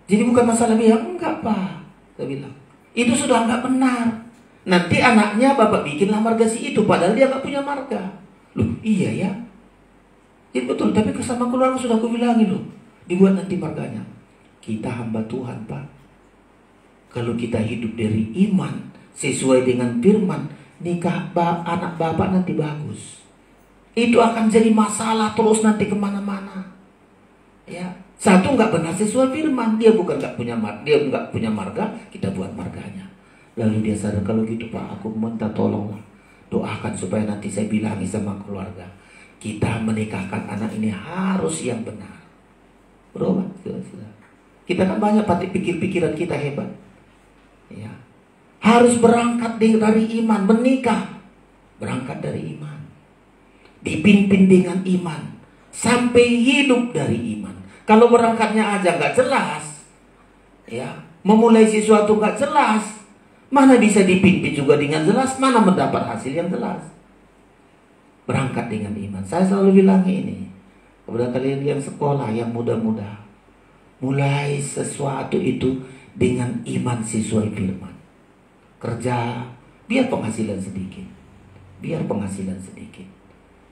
Jadi bukan masalah biaya, enggak Pak. Saya bilang, itu sudah nggak benar. Nanti anaknya bapak bikinlah marga si itu, padahal dia nggak punya marga. Loh, iya ya. Itu betul, tapi sama keluarga sudah aku bilangin loh, dibuat nanti marganya. Kita hamba Tuhan, Pak. Kalau kita hidup dari iman sesuai dengan firman, nikah anak bapak nanti bagus. Itu akan jadi masalah terus nanti kemana-mana. Ya, satu nggak benar sesuai firman, dia nggak punya marga, kita buat marganya. Lalu dia sadar, kalau gitu Pak, aku minta tolonglah, doakan supaya nanti saya bilangi sama keluarga, kita menikahkan anak ini harus yang benar. Bro, sudah. Kita kan banyak pikir-pikiran kita hebat. Ya. Harus berangkat dari iman, menikah. Berangkat dari iman. Dipimpin dengan iman. Sampai hidup dari iman. Kalau berangkatnya aja nggak jelas, ya, memulai sesuatu nggak jelas, mana bisa dipimpin juga dengan jelas, mana mendapat hasil yang jelas. Berangkat dengan iman. Saya selalu bilang ini kepada kalian yang sekolah, yang muda-muda. Mulai sesuatu itu dengan iman sesuai firman. Kerja, biar penghasilan sedikit.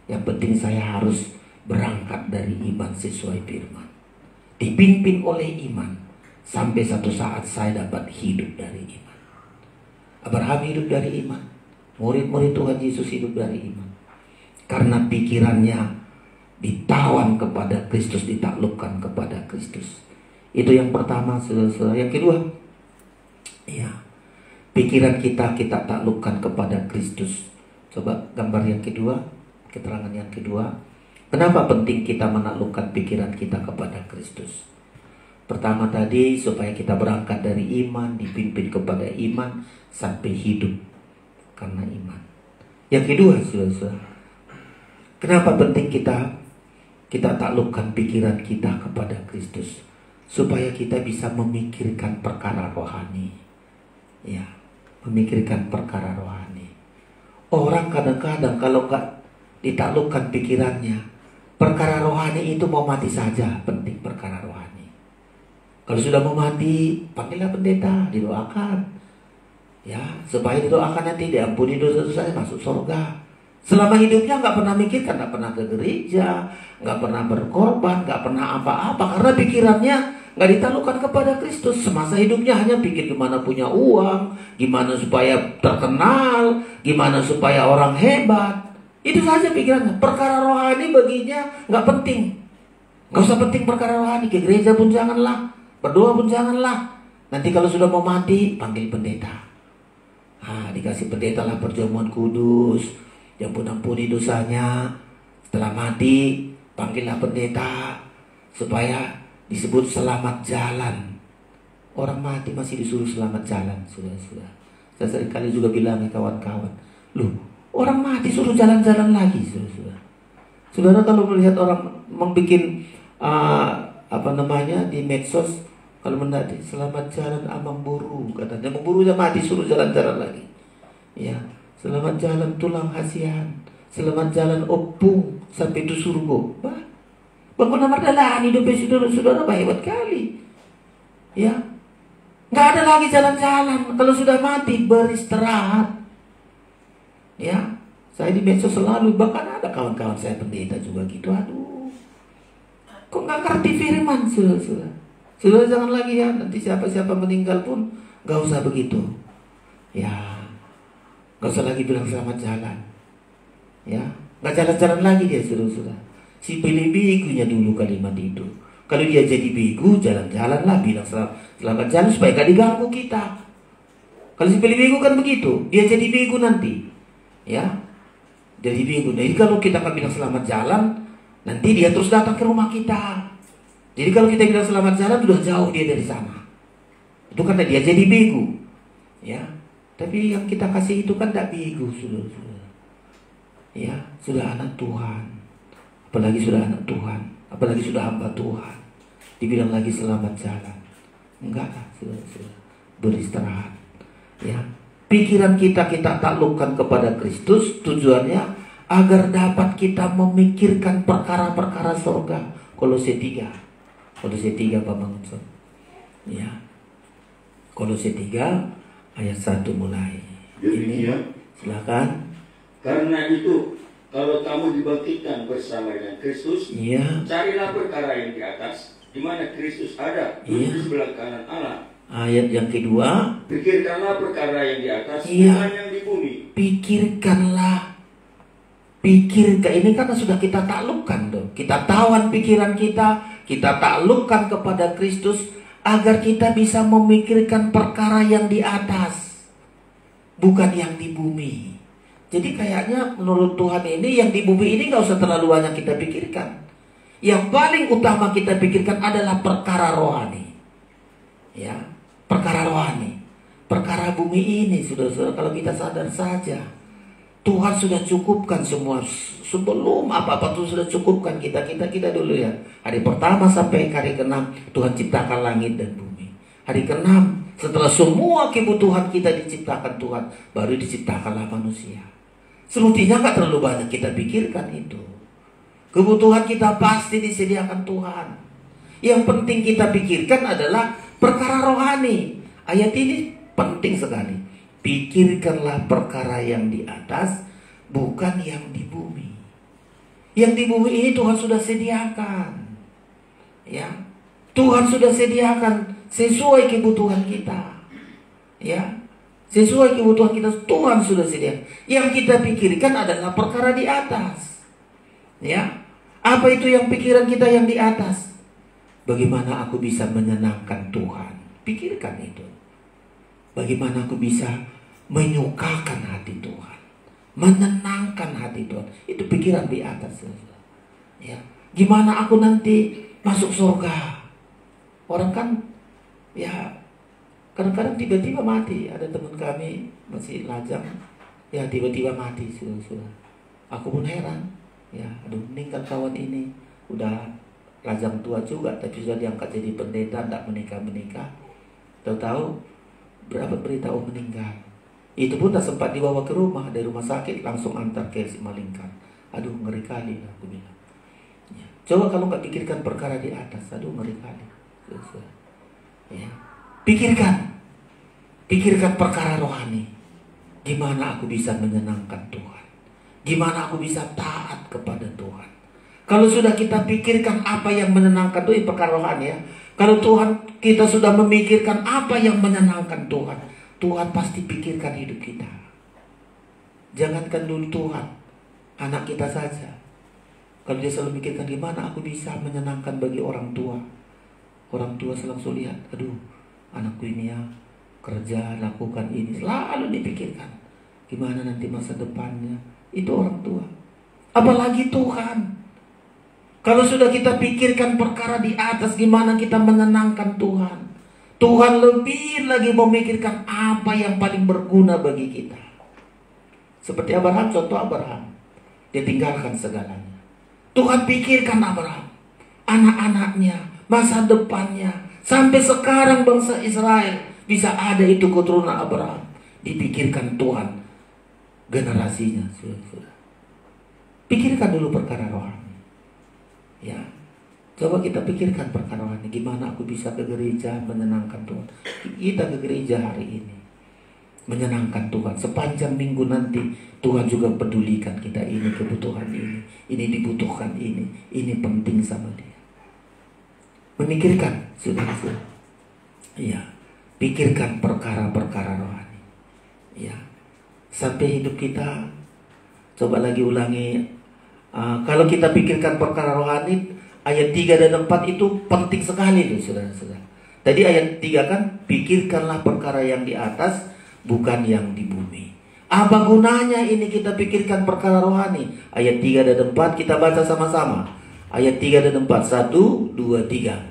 Yang penting saya harus berangkat dari iman sesuai firman. Dipimpin oleh iman. Sampai satu saat saya dapat hidup dari iman. Abraham hidup dari iman. Murid-murid Tuhan Yesus hidup dari iman. Karena pikirannya ditawan kepada Kristus, ditaklukkan kepada Kristus. Itu yang pertama, saudara. Yang kedua, ya, pikiran kita taklukkan kepada Kristus. Coba gambar yang kedua, keterangan yang kedua. Kenapa penting kita menaklukkan pikiran kita kepada Kristus? Pertama tadi, supaya kita berangkat dari iman, dipimpin kepada iman, sampai hidup karena iman. Yang kedua, saudara, kenapa penting kita taklukkan pikiran kita kepada Kristus? Supaya kita bisa memikirkan perkara rohani. Ya, memikirkan perkara rohani. Orang kadang-kadang kalau nggak ditaklukkan pikirannya, perkara rohani itu mau mati saja. Penting perkara rohani. Kalau sudah mau mati, panggillah pendeta, didoakan. Ya, supaya didoakan nanti diampuni dosa-dosanya, masuk surga. Selama hidupnya nggak pernah mikirkan, nggak pernah ke gereja, nggak pernah berkorban, nggak pernah apa-apa, karena pikirannya nggak ditaklukkan kepada Kristus. Semasa hidupnya hanya pikir gimana punya uang, gimana supaya terkenal, gimana supaya orang hebat. Itu saja pikirannya. Perkara rohani baginya nggak penting. Nggak usah penting perkara rohani. Ke gereja pun janganlah, berdoa pun janganlah. Nanti kalau sudah mau mati, panggil pendeta. Dikasih pendeta lah perjamuan kudus, yang pun ampuni dosanya. Setelah mati, panggillah pendeta supaya disebut selamat jalan. Orang mati masih disuruh selamat jalan, sudah. Saya seringkali juga bilang ke kawan-kawan, loh, orang mati suruh jalan-jalan lagi, sudah. Saudara kalau melihat orang membuat di medsos, kalau mendati selamat jalan amang buru, katanya memburunya mati suruh jalan-jalan lagi. Ya, selamat jalan tulang hasian, selamat jalan opung sampai itu surga. Bangun Mardalani hidupnya saudara hebat kali. Ya, nggak ada lagi jalan-jalan. Kalau sudah mati beristirahat. Ya, saya di medsos selalu, bahkan ada kawan-kawan saya pendeta juga gitu. Aduh, kok nggak ngerti firman, saudara. Saudara jangan lagi ya, nanti siapa-siapa meninggal pun nggak usah begitu. Ya, nggak usah lagi bilang selamat jalan. Ya, nggak jalan-jalan lagi dia, saudara. Si pilih begunya dulu kalimat itu. Kalau dia jadi begu, jalan-jalanlah, bilang selamat jalan supaya gak diganggu kita. Kalau si pilih begu kan begitu, dia jadi begu nanti. Ya, jadi begu. Jadi kalau kita kan bilang selamat jalan, nanti dia terus datang ke rumah kita. Jadi kalau kita bilang selamat jalan, sudah jauh dia dari sana. Itu karena dia jadi begu. Ya, tapi yang kita kasih itu kan tidak begu, sudah. Ya, sudah anak Tuhan. Apalagi sudah anak Tuhan, apalagi sudah hamba Tuhan, dibilang lagi selamat jalan. Enggak lah, sudah beristirahat. Ya, pikiran kita taklukkan kepada Kristus, tujuannya agar dapat kita memikirkan perkara-perkara surga. Kolose 3 Pak Mangunson. Ya, Kolose 3 ayat 1 mulai. Ini silakan. Karena itu, kalau kamu dibangkitkan bersama dengan Kristus, carilah perkara yang di atas, di mana Kristus ada, duduk di sebelah kanan Allah. Ayat yang kedua, pikirkanlah perkara yang di atas, bukan yang di bumi. Pikirkanlah. Ini karena sudah kita taklukkan dong. Kita tawan pikiran kita taklukkan kepada Kristus, agar kita bisa memikirkan perkara yang di atas, bukan yang di bumi. Jadi kayaknya menurut Tuhan ini yang di bumi ini gak usah terlalu banyak kita pikirkan. Yang paling utama kita pikirkan adalah perkara rohani. Ya, perkara rohani. Perkara bumi ini, saudara-saudara, kalau kita sadar saja, Tuhan sudah cukupkan semua. Sebelum apa-apa Tuhan sudah cukupkan kita dulu ya. Hari pertama sampai hari ke-6 Tuhan ciptakan langit dan bumi. Hari ke-6 setelah semua kebutuhan kita diciptakan Tuhan, baru diciptakanlah manusia. Semestinya gak terlalu banyak kita pikirkan itu. Kebutuhan kita pasti disediakan Tuhan. Yang penting kita pikirkan adalah perkara rohani. Ayat ini penting sekali. Pikirkanlah perkara yang di atas, bukan yang di bumi. Yang di bumi ini Tuhan sudah sediakan. Ya, Tuhan sudah sediakan sesuai kebutuhan kita. Ya, sesuai kebutuhan kita Tuhan sudah sediakan. Yang kita pikirkan adalah perkara di atas. Ya, apa itu yang pikiran kita yang di atas? Bagaimana aku bisa menyenangkan Tuhan? Pikirkan itu. Bagaimana aku bisa menyukakan hati Tuhan, menenangkan hati Tuhan. Itu pikiran di atas. Ya, gimana aku nanti masuk surga? Orang kan ya kadang-kadang tiba-tiba mati. Ada teman kami masih lajang, ya tiba-tiba mati sudah. Aku pun heran. Ya, aduh, meninggal kawan ini udah lajang tua juga, tapi sudah diangkat jadi pendeta, tidak menikah. Tahu-tahu berapa berita meninggal. Itu pun tak sempat dibawa ke rumah, dari rumah sakit langsung antar ke Simalingkar. Aduh, ngeri kali aku bilang. Ya. Coba kalau nggak pikirkan perkara di atas, aduh ngeri kali. Ya. Pikirkan perkara rohani. Gimana aku bisa menyenangkan Tuhan? Gimana aku bisa taat kepada Tuhan? Kalau sudah kita pikirkan apa yang menyenangkan Tuhan, perkara rohani ya. Kalau kita sudah memikirkan apa yang menyenangkan Tuhan, Tuhan pasti pikirkan hidup kita. Jangankan dulu Tuhan, anak kita saja. Kalau dia selalu mikirkan gimana aku bisa menyenangkan bagi orang tua. Orang tua selalu lihat, aduh, anakku ini ya kerja, lakukan ini, selalu dipikirkan. Gimana nanti masa depannya? Itu orang tua. Apalagi Tuhan. Kalau sudah kita pikirkan perkara di atas, gimana kita menyenangkan Tuhan. Tuhan lebih lagi memikirkan apa yang paling berguna bagi kita. Seperti Abraham, contoh Abraham. Dia tinggalkan segalanya. Tuhan pikirkan Abraham, anak-anaknya, masa depannya. Sampai sekarang bangsa Israel bisa ada itu keturunan Abraham. Dipikirkan Tuhan. Generasinya sudah. Pikirkan dulu perkara rohani. Ya, coba kita pikirkan perkara rohani. Gimana aku bisa ke gereja menyenangkan Tuhan? Kita ke gereja hari ini menyenangkan Tuhan. Sepanjang minggu nanti Tuhan juga pedulikan kita. Ini kebutuhan ini dibutuhkan ini penting sama dia. Memikirkan sudah. Ya, pikirkan perkara-perkara rohani. Ya. Sampai hidup kita, coba lagi ulangi. Kalau kita pikirkan perkara rohani, ayat 3 dan 4 itu penting sekali loh, saudara-saudara. Tadi ayat 3 kan, pikirkanlah perkara yang di atas, bukan yang di bumi. Apa gunanya ini kita pikirkan perkara rohani? Ayat 3 dan 4 kita baca sama-sama. Ayat 3 dan 4, 1, 2, 3.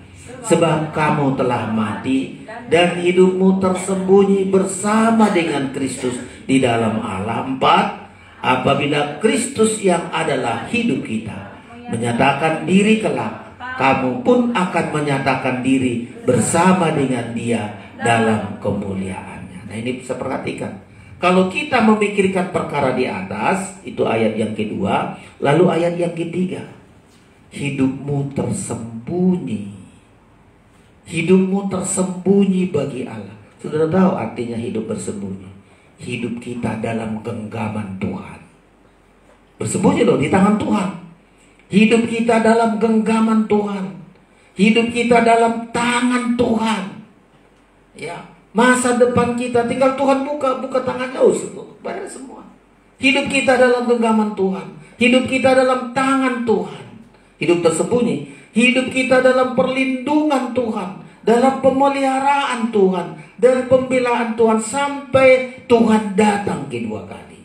Sebab kamu telah mati dan hidupmu tersembunyi bersama dengan Kristus di dalam Allah. 4. Apabila Kristus yang adalah hidup kita menyatakan diri kelak, kamu pun akan menyatakan diri bersama dengan dia dalam kemuliaannya. Nah, ini bisa perhatikan. Kalau kita memikirkan perkara di atas, itu ayat yang kedua. Lalu ayat yang ketiga, hidupmu tersembunyi. Hidupmu tersembunyi bagi Allah. Sudah tahu artinya hidup bersembunyi? Hidup kita dalam genggaman Tuhan. Bersembunyi loh di tangan Tuhan. Hidup kita dalam genggaman Tuhan. Hidup kita dalam tangan Tuhan. Ya, masa depan kita tinggal Tuhan buka tangannya, bayar semua. Hidup kita dalam genggaman Tuhan. Hidup kita dalam tangan Tuhan. Hidup tersembunyi. Hidup kita dalam perlindungan Tuhan, dalam pemeliharaan Tuhan, dan pembelaan Tuhan sampai Tuhan datang kedua kali.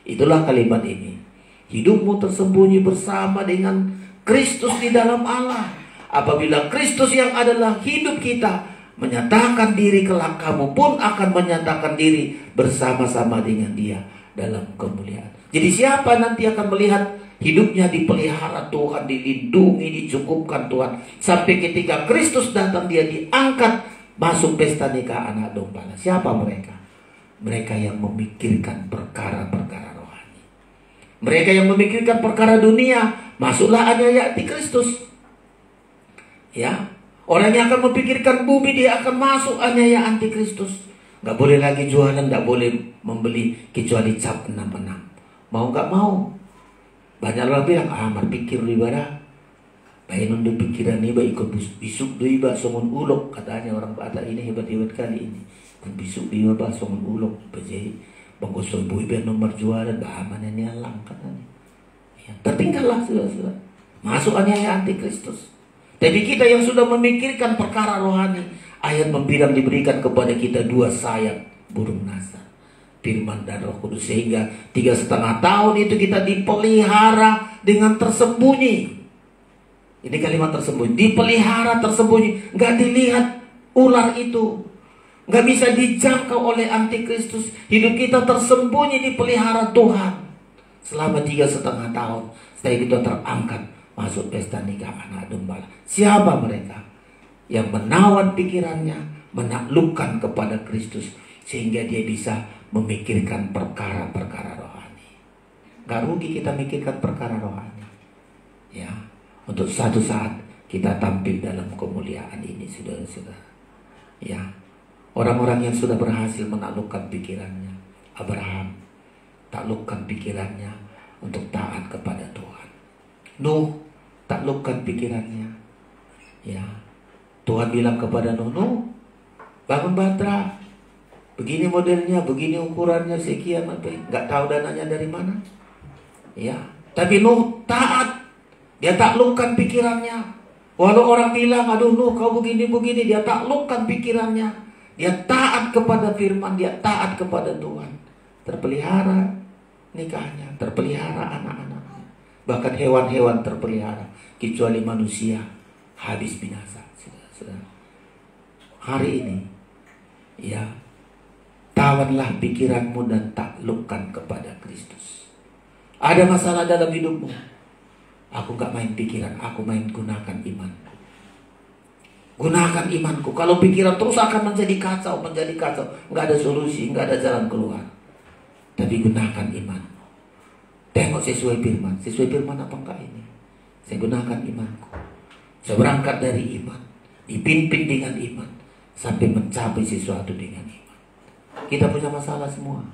Itulah kalimat ini. Hidupmu tersembunyi bersama dengan Kristus di dalam Allah. Apabila Kristus yang adalah hidup kita menyatakan diri kelak, kamu pun akan menyatakan diri bersama-sama dengan dia dalam kemuliaan. Jadi siapa nanti akan melihat hidupnya dipelihara Tuhan, dilindungi, dicukupkan Tuhan, sampai ketika Kristus datang dia diangkat masuk pesta nikah anak domba. Siapa mereka? Mereka yang memikirkan perkara-perkara rohani. Mereka yang memikirkan perkara dunia, masuklah aniaya antikristus. Ya, orang yang akan memikirkan bumi, dia akan masuk aniaya antikristus. Gak boleh lagi jualan, gak boleh membeli kecuali cap 66. Mau gak mau. Banyak orang bilang, mar pikir lu ibadah. Baik nundu pikiran ini, baik ikut bisuk du iba songon ulok. Katanya orang Batak ini hebat-hebat kali ini. Bisuk du iba songon ulok. Bajai, bangkosoy bu iba nomor jualan, bahaman ini alang katanya. Ya, tertinggallah sudah. Masuk aniaya antikristus. Tapi kita yang sudah memikirkan perkara rohani, ayat membilang diberikan kepada kita 2 sayap burung nasar. Firman dan Roh Kudus, sehingga 3,5 tahun itu kita dipelihara dengan tersembunyi. Ini kalimat tersembunyi, dipelihara tersembunyi, nggak dilihat ular itu, nggak bisa dijangkau oleh antikristus. Hidup kita tersembunyi, dipelihara Tuhan selama 3,5 tahun. Setelah itu terangkat masuk pesta nikah anak domba. Siapa mereka? Yang menawan pikirannya, menaklukkan kepada Kristus, sehingga dia bisa memikirkan perkara-perkara rohani. Gak rugi kita mikirkan perkara rohani, ya, untuk suatu saat kita tampil dalam kemuliaan ini, saudara-saudara. Ya, orang-orang yang sudah berhasil menaklukkan pikirannya. Abraham taklukkan pikirannya untuk taat kepada Tuhan. Nuh taklukkan pikirannya. Ya, Tuhan bilang kepada Nuh, bangun batra, begini modelnya, begini ukurannya, sekian, nggak tahu dananya dari mana. Ya, tapi Nuh taat, dia taklukkan pikirannya. Walau orang bilang, aduh Nuh kau begini-begini, dia taklukkan pikirannya. Dia taat kepada firman, dia taat kepada Tuhan. Terpelihara nikahnya, terpelihara anak-anaknya. Bahkan hewan-hewan terpelihara, kecuali manusia habis binasa. Hari ini, ya, tawanlah pikiranmu dan taklukkan kepada Kristus. Ada masalah dalam hidupmu, aku gak main pikiran, aku main gunakan imanku. Gunakan imanku. Kalau pikiran terus akan menjadi kacau, gak ada solusi, gak ada jalan keluar. Tapi gunakan imanmu. Tengok sesuai firman apa enggak ini? Saya gunakan imanku. Saya berangkat dari iman, dipimpin dengan iman, sampai mencapai sesuatu dengan iman. Kita punya masalah semua.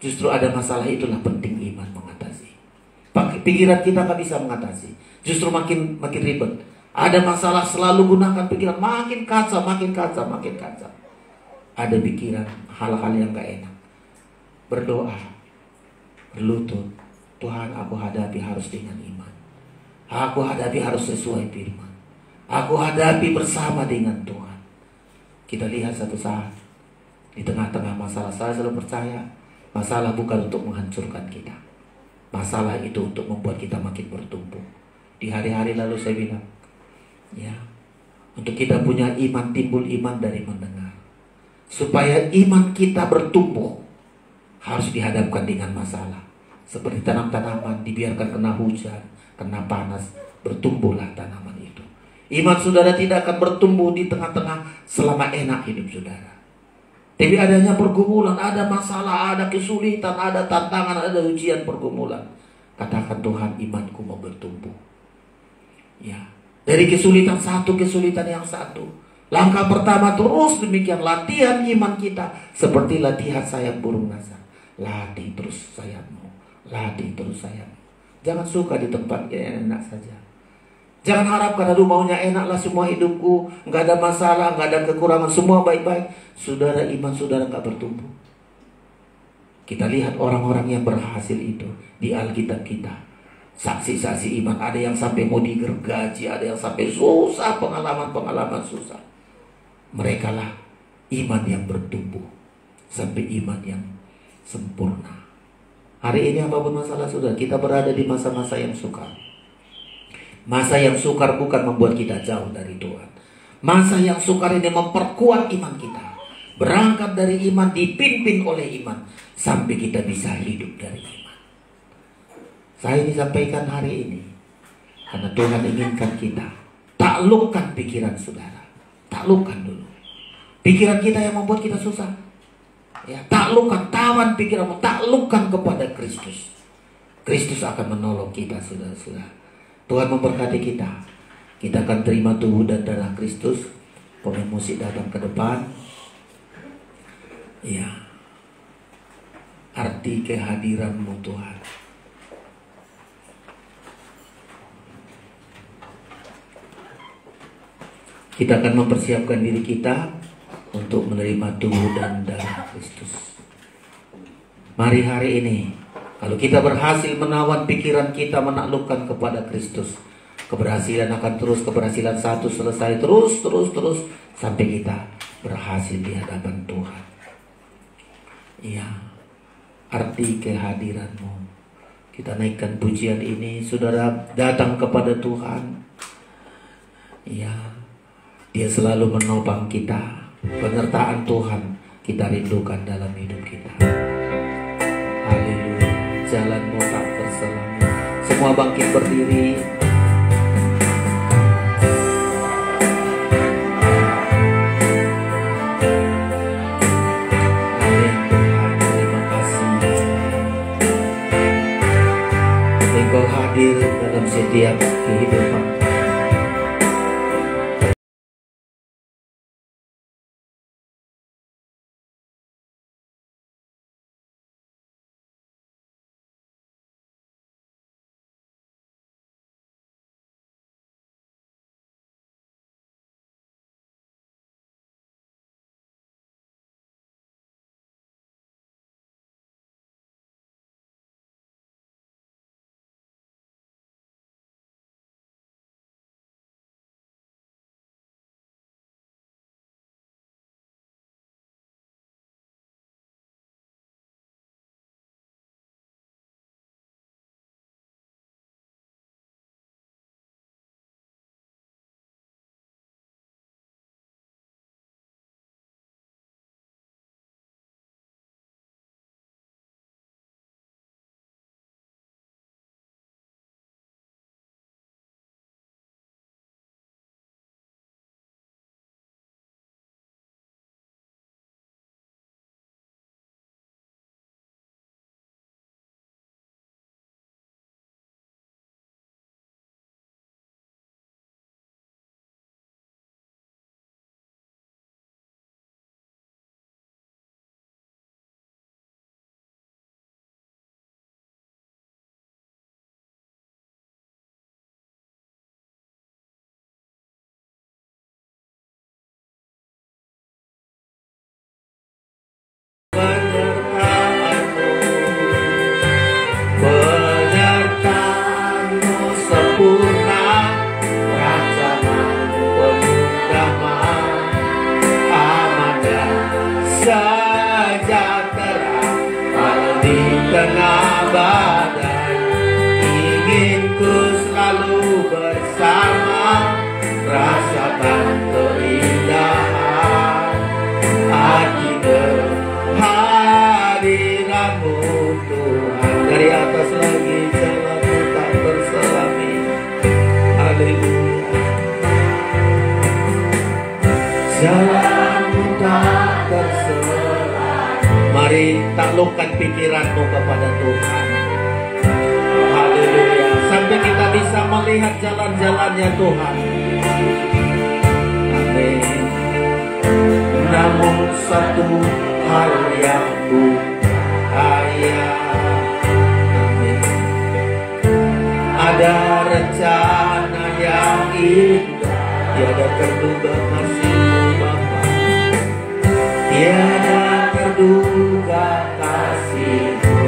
Justru ada masalah, itulah penting iman mengatasi. Pikiran kita gak bisa mengatasi, justru makin ribet. Ada masalah, selalu gunakan pikiran, makin kacau. Ada pikiran hal-hal yang gak enak. Berdoa, berlutut, Tuhan aku hadapi harus dengan iman. Aku hadapi harus sesuai firman. Aku hadapi bersama dengan Tuhan. Kita lihat satu saat, di tengah-tengah masalah, saya selalu percaya, masalah bukan untuk menghancurkan kita. Masalah itu untuk membuat kita makin bertumbuh. Di hari-hari lalu saya bilang, ya, untuk kita punya iman, timbul iman dari mendengar. Supaya iman kita bertumbuh, harus dihadapkan dengan masalah. Seperti tanam-tanaman, dibiarkan kena hujan, kena panas, bertumbuhlah tanaman itu. Iman saudara tidak akan bertumbuh di tengah-tengah selama enak hidup saudara. Tapi adanya pergumulan, ada masalah, ada kesulitan, ada tantangan, ada ujian, pergumulan. Katakan, Tuhan, imanku mau bertumbuh. Ya, dari kesulitan satu, kesulitan yang satu. Langkah pertama terus demikian, latihan iman kita seperti latihan sayap burung nasar. Latih terus sayapmu, latih terus sayapmu. Jangan suka di tempat yang enak saja. Jangan harapkan, aduh maunya enaklah semua hidupku, nggak ada masalah, nggak ada kekurangan, semua baik-baik. Saudara, iman saudara nggak bertumbuh. Kita lihat orang-orang yang berhasil itu di Alkitab kita. Saksi-saksi iman, ada yang sampai mau digergaji, ada yang sampai susah, pengalaman-pengalaman susah. Mereka lah iman yang bertumbuh sampai iman yang sempurna. Hari ini apapun masalah saudara, kita berada di masa-masa yang sukar. Masa yang sukar bukan membuat kita jauh dari Tuhan. Masa yang sukar ini memperkuat iman kita. Berangkat dari iman, dipimpin oleh iman, sampai kita bisa hidup dari iman. Saya ini sampaikan hari ini karena Tuhan inginkan kita taklukkan pikiran saudara. Taklukkan dulu pikiran kita yang membuat kita susah. Ya, taklukkan, tawan pikiranmu, taklukkan kepada Kristus. Kristus akan menolong kita, saudara-saudara. Tuhan memberkati kita. Kita akan terima tubuh dan darah Kristus. Pemain musik datang ke depan. Ya, arti kehadiran-Mu Tuhan. Kita akan mempersiapkan diri kita untuk menerima tubuh dan darah Kristus. Mari hari ini, kalau kita berhasil menawan pikiran kita, menaklukkan kepada Kristus, keberhasilan akan terus, keberhasilan satu selesai, terus sampai kita berhasil di hadapan Tuhan. Ya, arti kehadiran-Mu. Kita naikkan pujian ini, saudara datang kepada Tuhan. Ya, Dia selalu menopang kita. Penyertaan Tuhan kita rindukan dalam hidup kita. Haleluya. Jalan-Mu tak terselami. Semua bangkit berdiri. Amin Tuhan, terima kasih. Engkau hadir dalam setiap kehidupan. Penyertaan-Mu sempurna, rancangan-Mu penuh damai, aman dan sejahtera walau di tengah badai. Ingin ku selalu bersama, rasakan keindahan hati kehadiran-Mu Tuhan. Dari atas lagi, jalan-Mu tak terselami. Haleluya. Jalan-Mu tak terselami. Mari taklukkan pikiran-Mu kepada Tuhan. Haleluya. Sampai kita bisa melihat jalan-jalannya Tuhan. Amin. Namun satu hal yang ku hayal, ada rencana yang indah, tiada terduga kasih-Mu Bapa, tiada terduga kasih-Mu.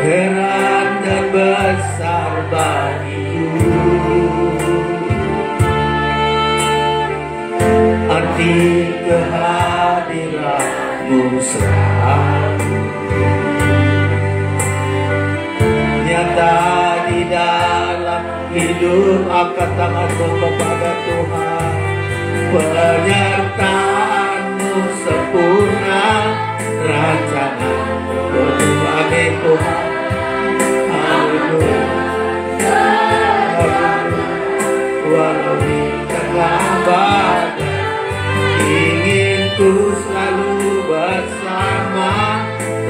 Heran dan besar bagiku arti kehadiran-Mu selalu. Nyata di dalam hidup, angkat tanganmu kepada Tuhan. Penyertaan-Mu sempurna, rancangan-Mu penuh. Amin Tuhan. Haleluya. Walau di tengah badai, ingin ku selalu bersama,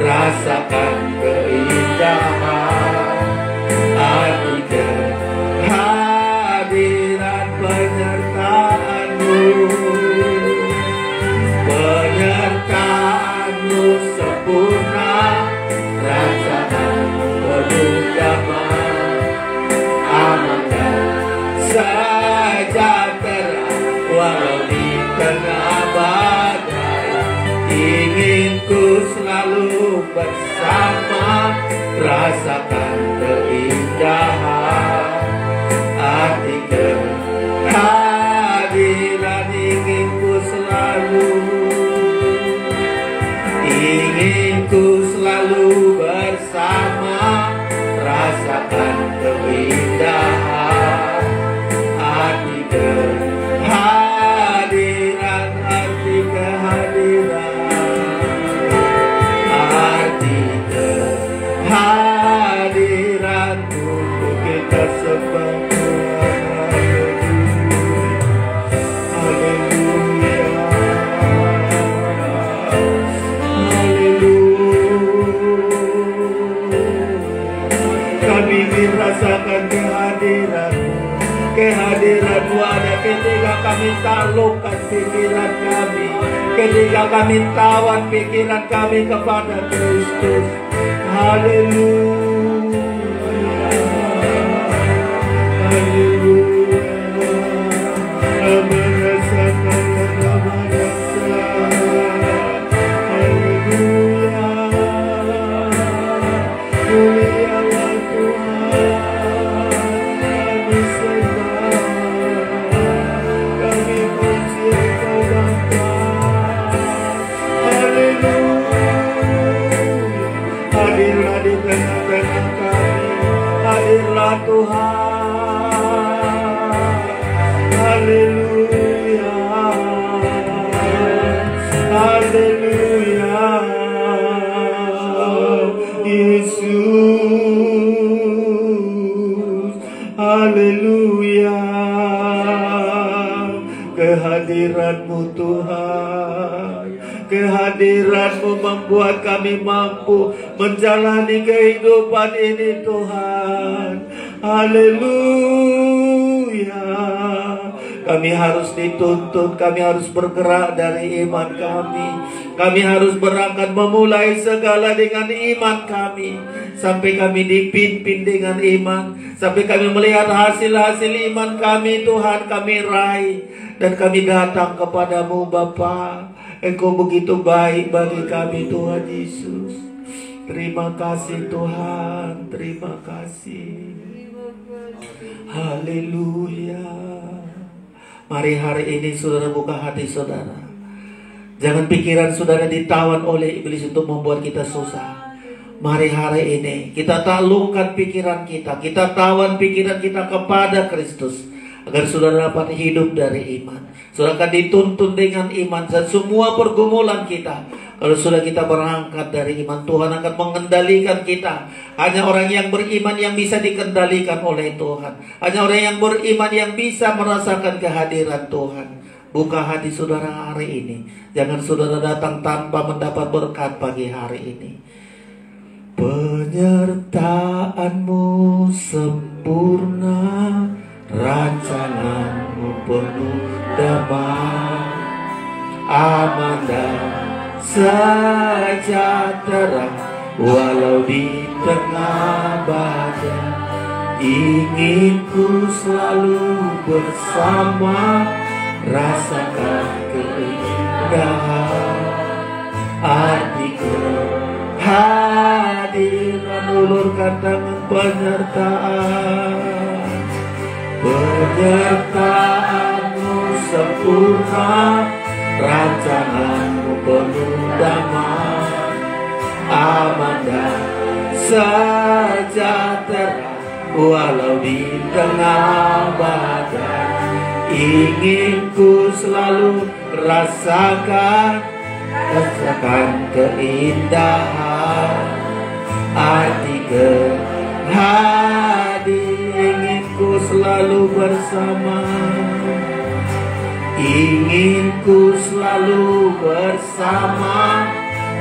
rasakan keindahan arti kehadiran penyertaan-Mu. Penyertaan-Mu sempurna, rancangan-Mu penuh damai, aman dan sejahtera walau di tengah badai. Ingin ku selalu bersama, rasakan keindahan arti kehadiran. Ingin ku selalu kita sembah rasakan kehadiran-Mu ada ketika kami taklukkan pikiran kami, ketika kami tawan pikiran kami kepada Kristus. Haleluya, haleluya, merasakan haleluya, mulialah Tuhan. Hadirlah di tengah-tengah kami, hadirlah Tuhan. Haleluya, haleluya, Yesus, haleluya. Kehadiran-Mu Tuhan, kehadiran-Mu membuat kami mampu menjalani kehidupan ini Tuhan. Haleluya. Kami harus dituntut, kami harus bergerak dari iman kami. Kami harus berangkat memulai segala dengan iman kami. Sampai kami dipimpin dengan iman. Sampai kami melihat hasil-hasil iman kami Tuhan kami raih. Dan kami datang kepadamu Bapa. Engkau begitu baik bagi kami Tuhan Yesus. Terima kasih Tuhan, terima kasih. Haleluya. Mari hari ini saudara buka hati saudara. Jangan pikiran saudara ditawan oleh iblis untuk membuat kita susah. Mari hari ini kita taklukkan pikiran kita. Kita tawan pikiran kita kepada Kristus. Agar saudara dapat hidup dari iman. Saudara akan dituntun dengan iman. Dan semua pergumulan kita, kalau sudah kita berangkat dari iman, Tuhan akan mengendalikan kita. Hanya orang yang beriman yang bisa dikendalikan oleh Tuhan. Hanya orang yang beriman yang bisa merasakan kehadiran Tuhan. Buka hati saudara hari ini. Jangan saudara datang tanpa mendapat berkat pagi hari ini. Penyertaan-Mu sempurna, rancangan-Mu penuh damai, aman dan sejahtera, walau di tengah badai. Ingin ku selalu bersama, rasakan keindahan arti kehadiran. Ulurkan tangan penyertaan. Penyertaan-Mu sempurna, rancangan-Mu penuh damai, aman dan sejahtera, walau di tengah badai. Ingin ku selalu rasakan keindahan arti kehadiran. Ingin ku selalu bersama, ingin ku selalu bersama,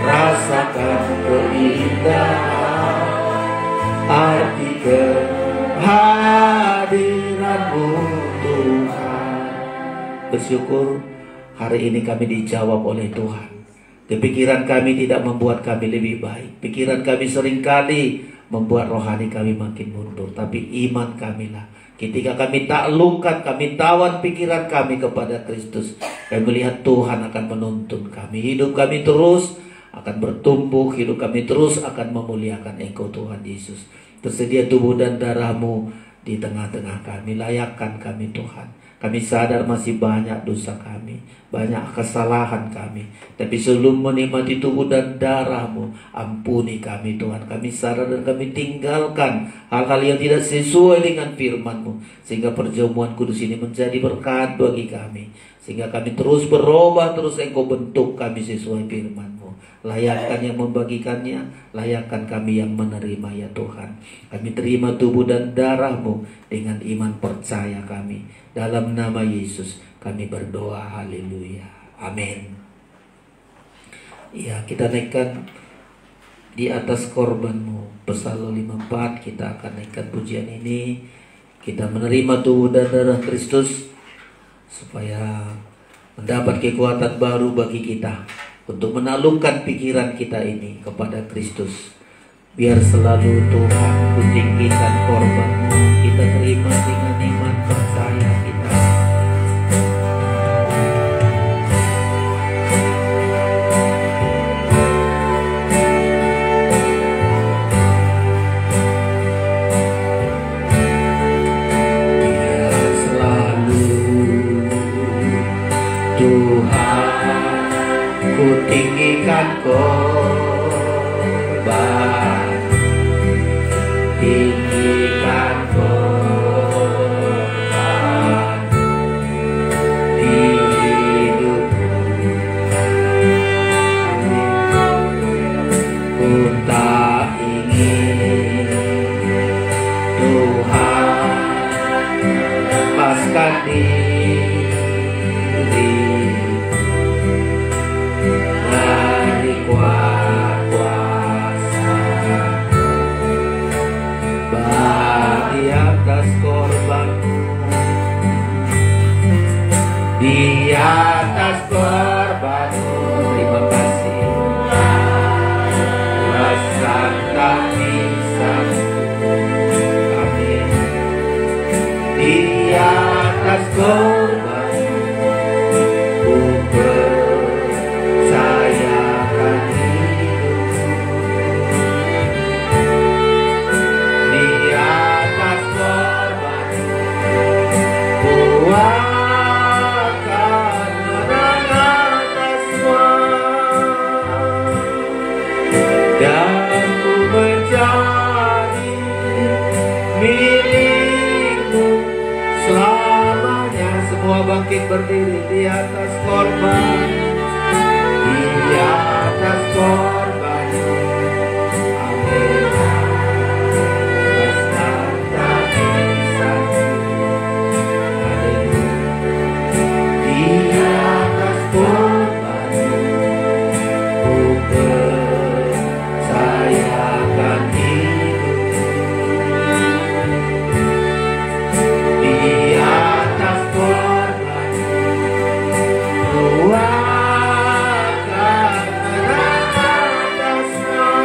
rasakan keindahan arti kehadiran-Mu Tuhan. Bersyukur hari ini kami dijawab oleh Tuhan. Kepikiran kami tidak membuat kami lebih baik. Pikiran kami seringkali membuat rohani kami makin mundur. Tapi iman kamilah. Ketika kami taklukkan, kami tawan pikiran kami kepada Kristus. Kami melihat Tuhan akan menuntun kami. Hidup kami terus akan bertumbuh. Hidup kami terus akan memuliakan Engkau Tuhan Yesus. Tersedia tubuh dan darah-Mu di tengah-tengah kami. Layakkan kami Tuhan. Kami sadar masih banyak dosa kami, banyak kesalahan kami. Tapi sebelum menikmati tubuh dan darah-Mu, ampuni kami Tuhan. Kami sadar dan kami tinggalkan hal-hal yang tidak sesuai dengan firman-Mu. Sehingga perjamuan kudus ini menjadi berkat bagi kami. Sehingga kami terus berubah, terus Engkau bentuk kami sesuai firman-Mu. Layakkan yang membagikannya, layakkan kami yang menerima ya Tuhan. Kami terima tubuh dan darah-Mu dengan iman percaya kami. Dalam nama Yesus kami berdoa, haleluya, amin. Ya, kita naikkan di atas korban-Mu. Psalm 54 kita akan naikkan pujian ini. Kita menerima tubuh dan darah Kristus supaya mendapat kekuatan baru bagi kita untuk menaklukkan pikiran kita ini kepada Kristus. Biar selalu Tuhan ku tinggikan korban-Mu, kita terima dengan iman percaya kita. Biar selalu Tuhan ku tinggikan korban, tinggikan korban di hidupku. Ku tak ingin Tuhan lepaskan dari kuat kuasa. Di atas korban-Mu, di atas korban-Mu, terima kasih. Rasakan kisah-Mu, amin. Di atas korban-Mu, ku percayakan hidupku. Di atas korban-Mu, ku akan menang atas semua. Dan ku menjadi milik-Mu selamanya. Semua bangkit berdiri di atas korban, di atas korban, amin. Rasakan kisah-Mu, haleluya. Di atas korban, ku percayakan hidupku. Di atas korban, ku akan menang atas semua.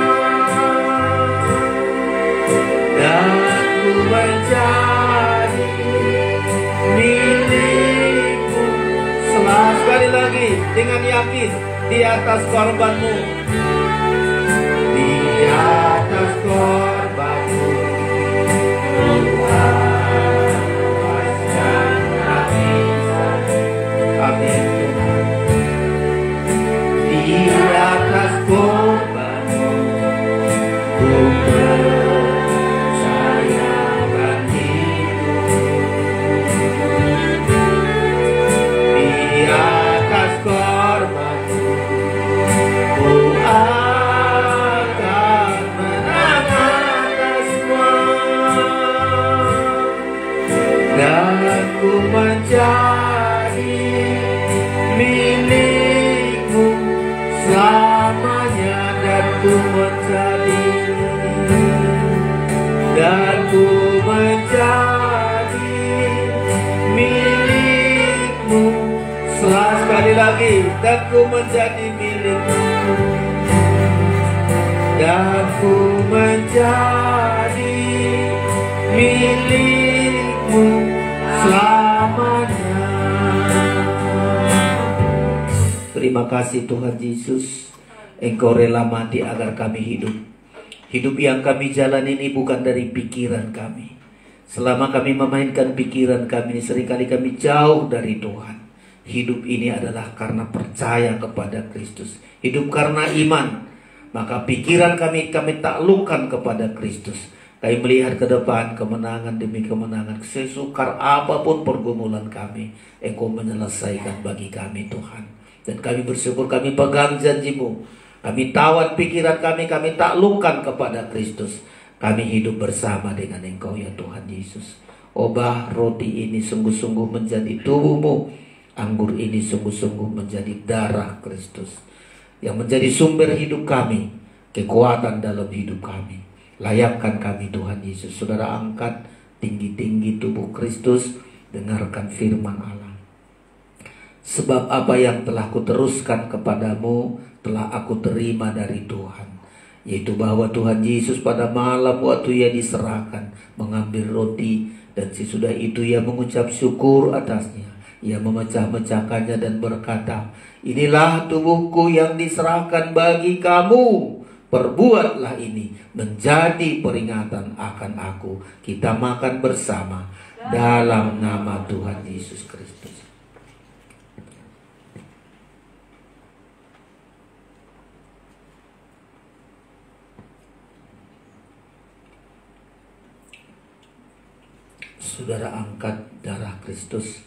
Dan ku menjadi milik-Mu. Sekali lagi dengan yakin, di atas korban-Mu, di atas korban-Mu, Tuhan lepaskan kisah-Mu, amin Tuhan. Di atas korban-Mu, ku percayakan hidupku. Di atas korban-Mu, ku akan menang atas semua. Dan ku menjadi milik-Mu selamanya. Dan ku menjadi, dan ku menjadi milik-Mu. Sekali lagi, dan ku menjadi milik-Mu. Dan ku menjadi milik-Mu selamanya. Terima kasih Tuhan Yesus, Engkau rela mati agar kami hidup. Hidup yang kami jalani ini bukan dari pikiran kami. Selama kami memainkan pikiran kami, seringkali kami jauh dari Tuhan. Hidup ini adalah karena percaya kepada Kristus. Hidup karena iman. Maka pikiran kami taklukkan kepada Kristus. Kami melihat ke depan, kemenangan demi kemenangan. Sesukar apapun pergumulan kami, Engkau menyelesaikan bagi kami Tuhan. Dan kami bersyukur kami pegang janji-Mu Kami tawan pikiran kami taklukkan kepada Kristus. Kami hidup bersama dengan Engkau ya Tuhan Yesus. Obah roti ini sungguh-sungguh menjadi tubuh-Mu. Anggur ini sungguh-sungguh menjadi darah Kristus, yang menjadi sumber hidup kami, kekuatan dalam hidup kami. Layakkan kami Tuhan Yesus. Saudara angkat tinggi-tinggi tubuh Kristus, dengarkan firman Allah. Sebab apa yang telah kuteruskan kepadamu telah aku terima dari Tuhan, yaitu bahwa Tuhan Yesus pada malam waktu Ia diserahkan mengambil roti, dan sesudah itu Ia mengucap syukur atasnya. Ia memecah-mecahkannya dan berkata, inilah tubuhku yang diserahkan bagi kamu. Perbuatlah ini menjadi peringatan akan aku. Kita makan bersama dalam nama Tuhan Yesus Kristus. Saudara angkat darah Kristus,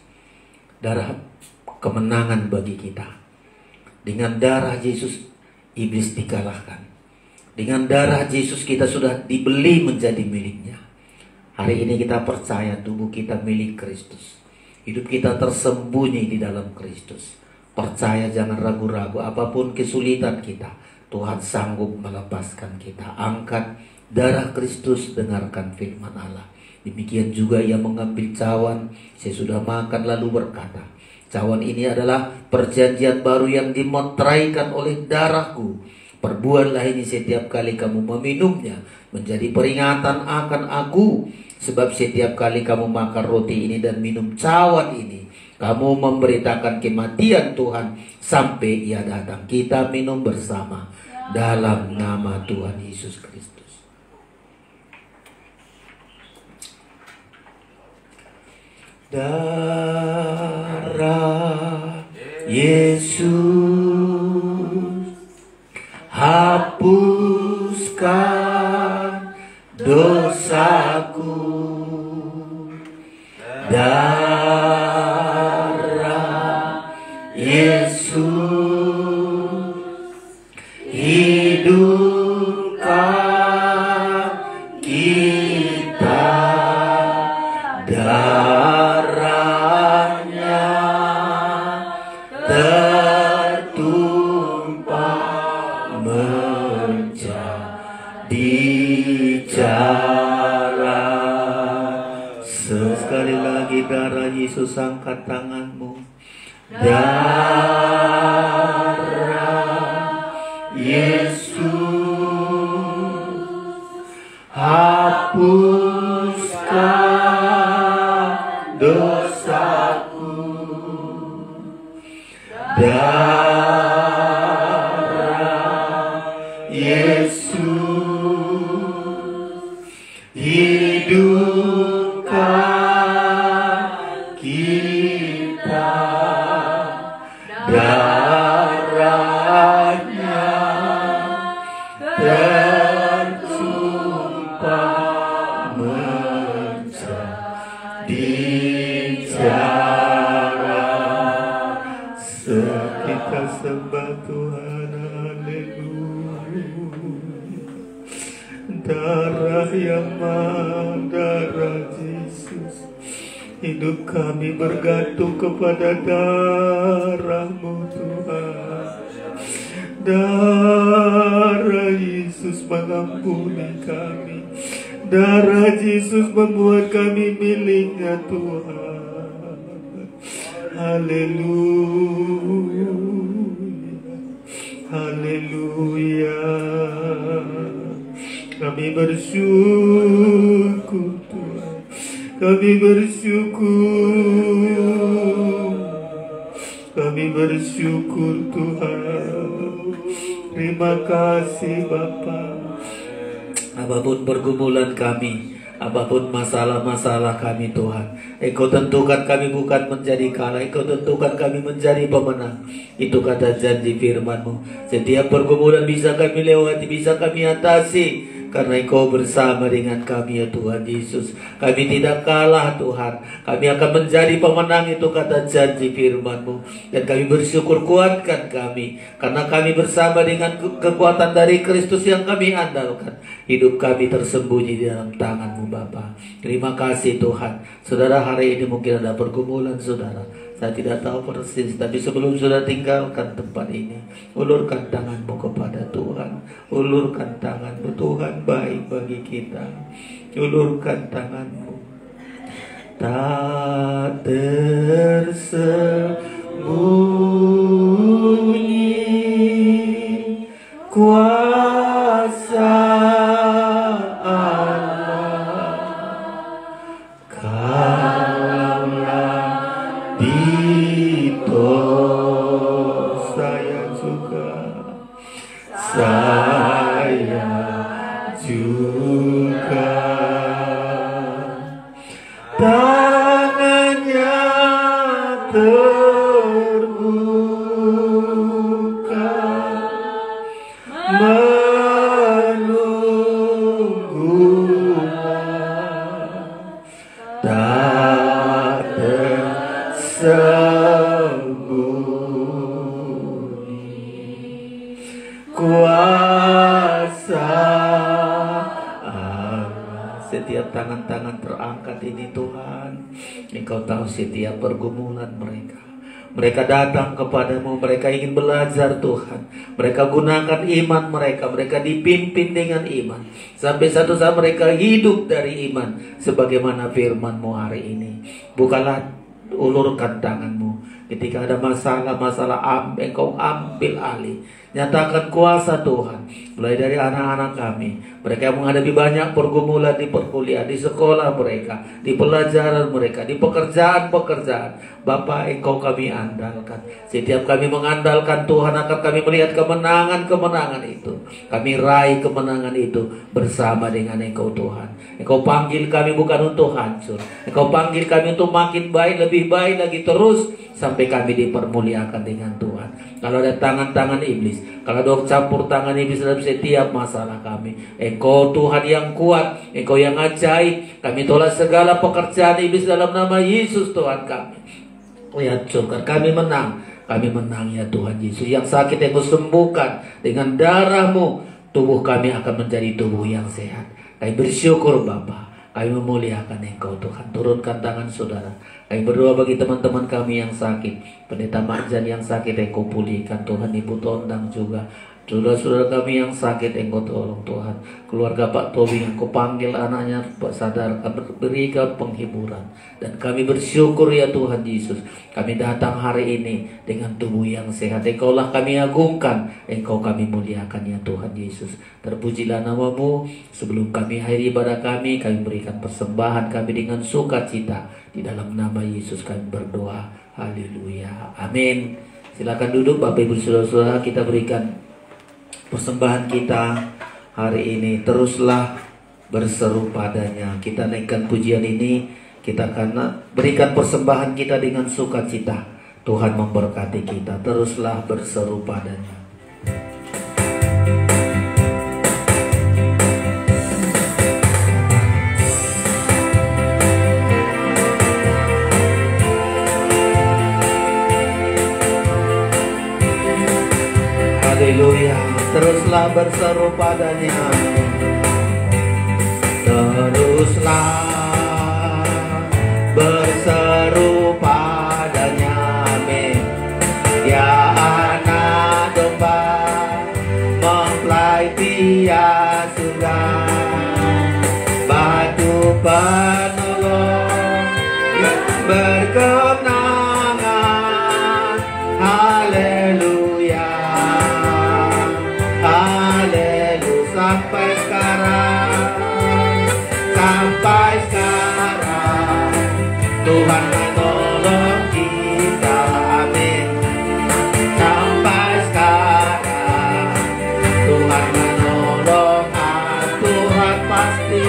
darah kemenangan bagi kita. Dengan darah Yesus iblis dikalahkan. Dengan darah Yesus kita sudah dibeli menjadi miliknya. Hari ini kita percaya tubuh kita milik Kristus. Hidup kita tersembunyi di dalam Kristus. Percaya, jangan ragu-ragu. Apapun kesulitan kita, Tuhan sanggup melepaskan kita. Angkat darah Kristus, dengarkan firman Allah. Demikian juga Ia mengambil cawan sesudah makan lalu berkata, cawan ini adalah perjanjian baru yang dimeteraikan oleh darahku. Perbuatlah ini setiap kali kamu meminumnya menjadi peringatan akan aku. Sebab setiap kali kamu makan roti ini dan minum cawan ini, kamu memberitakan kematian Tuhan sampai Ia datang. Kita minum bersama dalam nama Tuhan Yesus Kristus. Darah Yesus hapuskan dosaku. Darah Yesus hidupkan kita. Darahnya tertumpah menjadi jalan. Sekali lagi darah Yesus, angkat tanganmu. Darah Yesus hapuskan dosaku. Darah Yesus hidupkan kita. Darahnya tertumpah menjadi jalan. Kita sembah Tuhan, haleluya. Darah yang darah Yesus, hidup kami bergantung kepada darah-Mu Tuhan. Darah Yesus mengampuni kami. Darah Yesus membuat kami miliknya Tuhan. Haleluya, haleluya. Kami bersyukur Tuhan, kami bersyukur, kami bersyukur Tuhan. Terima kasih Bapa. Apapun pergumulan kami, apapun masalah-masalah kami Tuhan, Engkau tentukan kami bukan menjadi kalah, Engkau tentukan kami menjadi pemenang. Itu kata janji firman-Mu. Setiap pergumulan bisa kami lewati, bisa kami atasi, karena Engkau bersama dengan kami ya Tuhan Yesus. Kami tidak kalah Tuhan, kami akan menjadi pemenang, itu kata janji firman-Mu. Dan kami bersyukur, kuatkan kami, karena kami bersama dengan kekuatan dari Kristus yang kami andalkan. Hidup kami tersembunyi di dalam tangan-Mu Bapa. Terima kasih Tuhan. Saudara, hari ini mungkin ada pergumulan saudara, saya tidak tahu persis, tapi sebelum sudah tinggalkan tempat ini, ulurkan tanganmu kepada Tuhan. Ulurkan tanganmu, Tuhan baik bagi kita. Ulurkan tanganmu. Tak tersembunyi kuasa Allah, kalaulah ditolak saya juga tangannya terbuka menunggulah, tak tersembunyi kuasa Allah. Setiap tangan-tangan terangkat ini Tuhan, Engkau tahu setiap pergumulan mereka. Mereka datang kepadamu, mereka ingin belajar Tuhan. Mereka gunakan iman mereka, mereka dipimpin dengan iman. Sampai satu saat mereka hidup dari iman. Sebagaimana firman-Mu hari ini. Bukalah, ulurkan tangan-Mu. Ketika ada masalah-masalah, Engkau ambil alih. Nyatakan kuasa Tuhan. Mulai dari anak-anak kami, mereka yang menghadapi banyak pergumulan di perkuliahan, di sekolah mereka, di pelajaran mereka, di pekerjaan-pekerjaan. Bapa, Engkau kami andalkan. Setiap kami mengandalkan Tuhan, akan kami melihat kemenangan-kemenangan itu. Kami raih kemenangan itu bersama dengan Engkau Tuhan. Engkau panggil kami bukan untuk hancur. Engkau panggil kami untuk makin baik, lebih baik lagi terus, sampai kami dipermuliakan dengan Tuhan. Kalau ada tangan-tangan iblis, kalau ada campur tangan iblis dalam setiap masalah kami, Engkau Tuhan yang kuat, Engkau yang ajaib. Kami tolak segala pekerjaan iblis dalam nama Yesus Tuhan kami. Hancurkan, kami menang ya Tuhan Yesus. Yang sakit Engkau sembuhkan dengan darah-Mu, tubuh kami akan menjadi tubuh yang sehat. Kami bersyukur Bapa, kami memuliakan Engkau Tuhan. Turunkan tangan saudara. Kami berdoa bagi teman-teman kami yang sakit. Pendeta Marjan yang sakit, Engkau pulihkan Tuhan. Ibu Tondang juga. Saudara-saudara kami yang sakit, Engkau tolong Tuhan. Keluarga Pak Tobi, Engkau panggil anaknya, sadarkan, berikan penghiburan. Dan kami bersyukur ya Tuhan Yesus. Kami datang hari ini dengan tubuh yang sehat. Engkaulah kami agungkan, Engkau kami muliakan ya Tuhan Yesus. Terpujilah nama-Mu. Sebelum kami akhiri ibadah kami berikan persembahan kami dengan sukacita. Di dalam nama Yesus kami berdoa. Haleluya. Amin. Silakan duduk Bapak Ibu Saudara-saudara, kita berikan persembahan kita hari ini. Teruslah berseru padanya. Kita naikkan pujian ini, kita akan berikan persembahan kita dengan sukacita. Tuhan memberkati kita. Teruslah berseru padanya. Haleluya. Teruslah berseru padanya. Teruslah berseru padanya. Amin. Ya anak domba mempelai pia surga, batu penolong yang berkemenangan. Haleluya. Sampai sekarang Tuhan menolong kita. Amin. Sampai sekarang Tuhan menolong. Tuhan pasti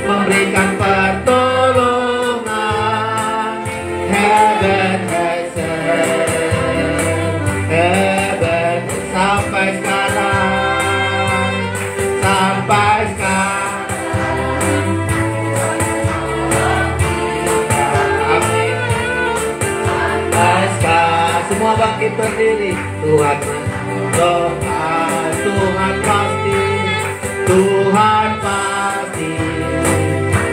memberikan pertolongan. bangkit berdiri. Tuhan berdoa, Tuhan pasti, Tuhan pasti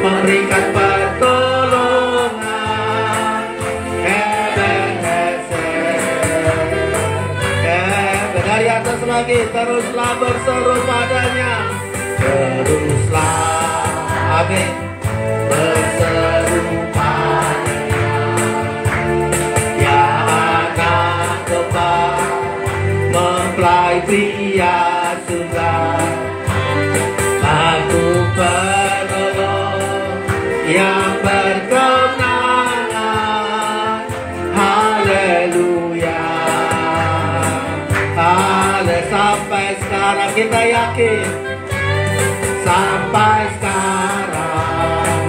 memberikan pertolongan. Dari atas lagi, teruslah berseru padanya, teruslah, amin, berseru padanya, ya anak kembar mempelai pria surga. Aku penolong yang berkemenangan. Haleluya. Sampai sekarang kita yakin, sampai sekarang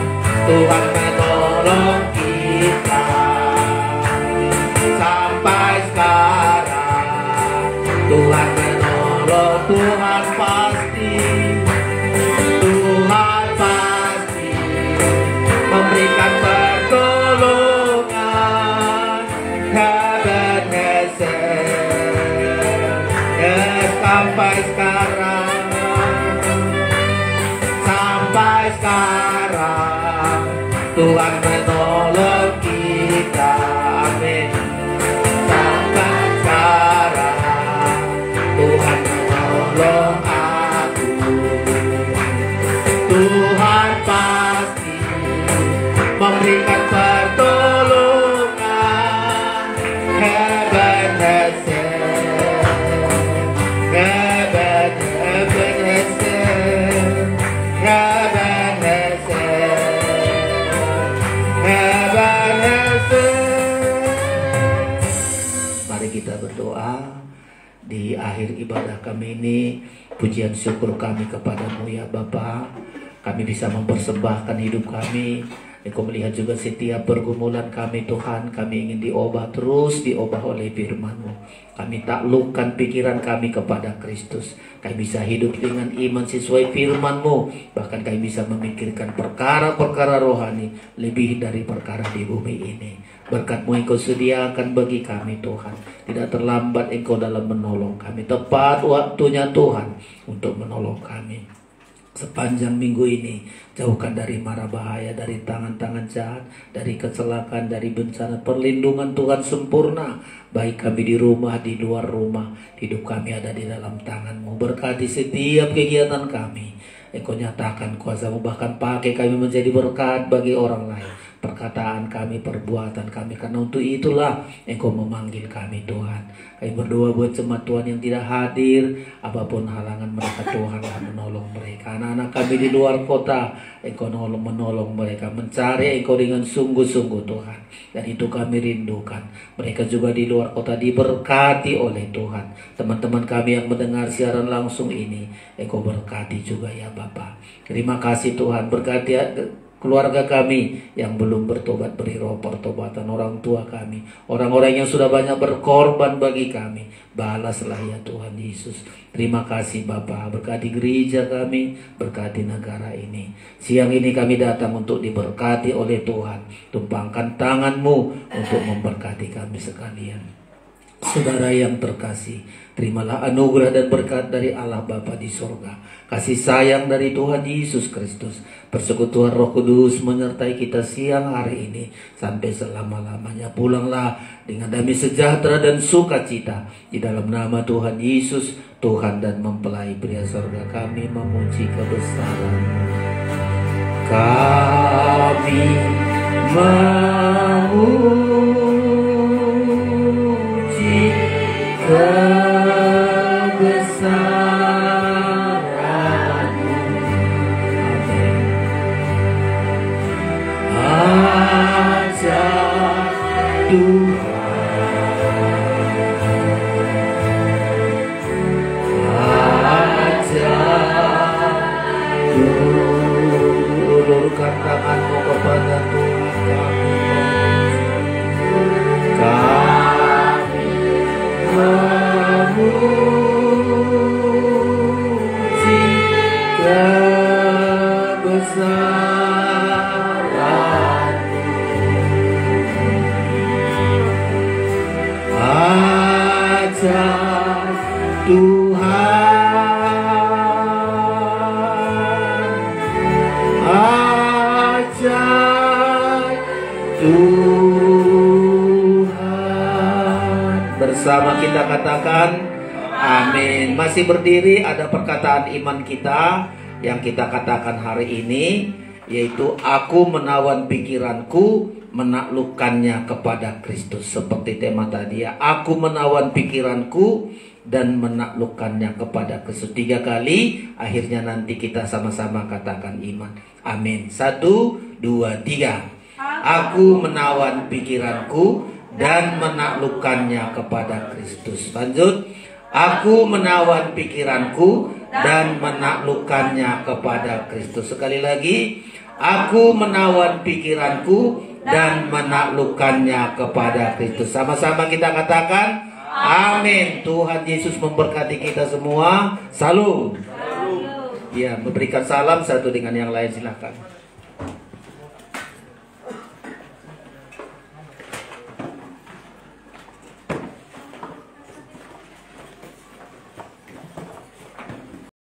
Tuhan menolong kita. Sampai sekarang Tuhan menolong, Tuhan pasti, Tuhan pasti memberikan pertolongan. Sampai sekarang, sampai sekarang Tuhan menolong kita, amin. Sampai sekarang Tuhan menolong aku. Tuhan pasti memberikan pertolongan. Mari kita berdoa di akhir ibadah kami ini. Pujian syukur kami kepadamu ya Bapa. Kami bisa mempersembahkan hidup kami. Engkau melihat juga setiap pergumulan kami Tuhan. Kami ingin diubah, terus diubah oleh firman-Mu. Kami taklukkan pikiran kami kepada Kristus. Kami bisa hidup dengan iman sesuai firman-Mu. Bahkan kami bisa memikirkan perkara-perkara rohani lebih dari perkara di bumi ini. Berkat-Mu Engkau sediakan bagi kami Tuhan. Tidak terlambat Engkau dalam menolong kami. Tepat waktunya Tuhan untuk menolong kami. Sepanjang minggu ini, jauhkan dari mara bahaya, dari tangan-tangan jahat, dari kecelakaan, dari bencana. Perlindungan Tuhan sempurna, baik kami di rumah, di luar rumah. Hidup kami ada di dalam tangan-Mu. Berkati setiap kegiatan kami. Engkau nyatakan kuasa-Mu, bahkan pakai kami menjadi berkat bagi orang lain. Perkataan kami, perbuatan kami, karena untuk itulah Engkau memanggil kami Tuhan. Kami berdoa buat jemaat Tuhan yang tidak hadir, apapun halangan mereka, Tuhanlah menolong mereka. Anak-anak kami di luar kota, Engkau menolong mereka, mencari Engkau dengan sungguh-sungguh Tuhan. Dan itu kami rindukan. Mereka juga di luar kota diberkati oleh Tuhan. Teman-teman kami yang mendengar siaran langsung ini, Engkau berkati juga ya Bapa. Terima kasih Tuhan, berkati keluarga kami yang belum bertobat, beri roh pertobatan. Orang tua kami, orang-orang yang sudah banyak berkorban bagi kami, balaslah ya Tuhan Yesus. Terima kasih Bapa, berkati gereja kami, berkati negara ini. Siang ini kami datang untuk diberkati oleh Tuhan. Tumpangkan tangan-Mu untuk memberkati kami sekalian. Saudara yang terkasih, terimalah anugerah dan berkat dari Allah Bapa di sorga, kasih sayang dari Tuhan Yesus Kristus, persekutuan Roh Kudus menyertai kita siang hari ini sampai selama-lamanya. Pulanglah dengan damai sejahtera dan sukacita. Di dalam nama Tuhan Yesus, Tuhan dan mempelai pria sorga, kami memuji kebesaran-Mu. Kami memuji kebesaran-Mu. Ajar Tuhan, ajar ulurkan tangan-Mu kepada Tuhan kami. Memuji kebesaran-Mu. ajaib Tuhan, ajaib Tuhan. Bersama kita katakan amin. Masih berdiri, ada perkataan iman kita yang kita katakan hari ini, yaitu aku menawan pikiranku, menaklukkannya kepada Kristus. Seperti tema tadi ya, aku menawan pikiranku dan menaklukkannya kepada Kristus. 3 kali, akhirnya nanti kita sama-sama katakan iman. Amin. 1, 2, 3. Aku menawan pikiranku dan menaklukkannya kepada Kristus. Lanjut. Aku menawan pikiranku dan menaklukkannya kepada Kristus. Sekali lagi. Aku menawan pikiranku dan menaklukkannya kepada Kristus. Sama-sama kita katakan amin. Tuhan Yesus memberkati kita semua. Salam. Ya, memberikan salam satu dengan yang lain, silakan.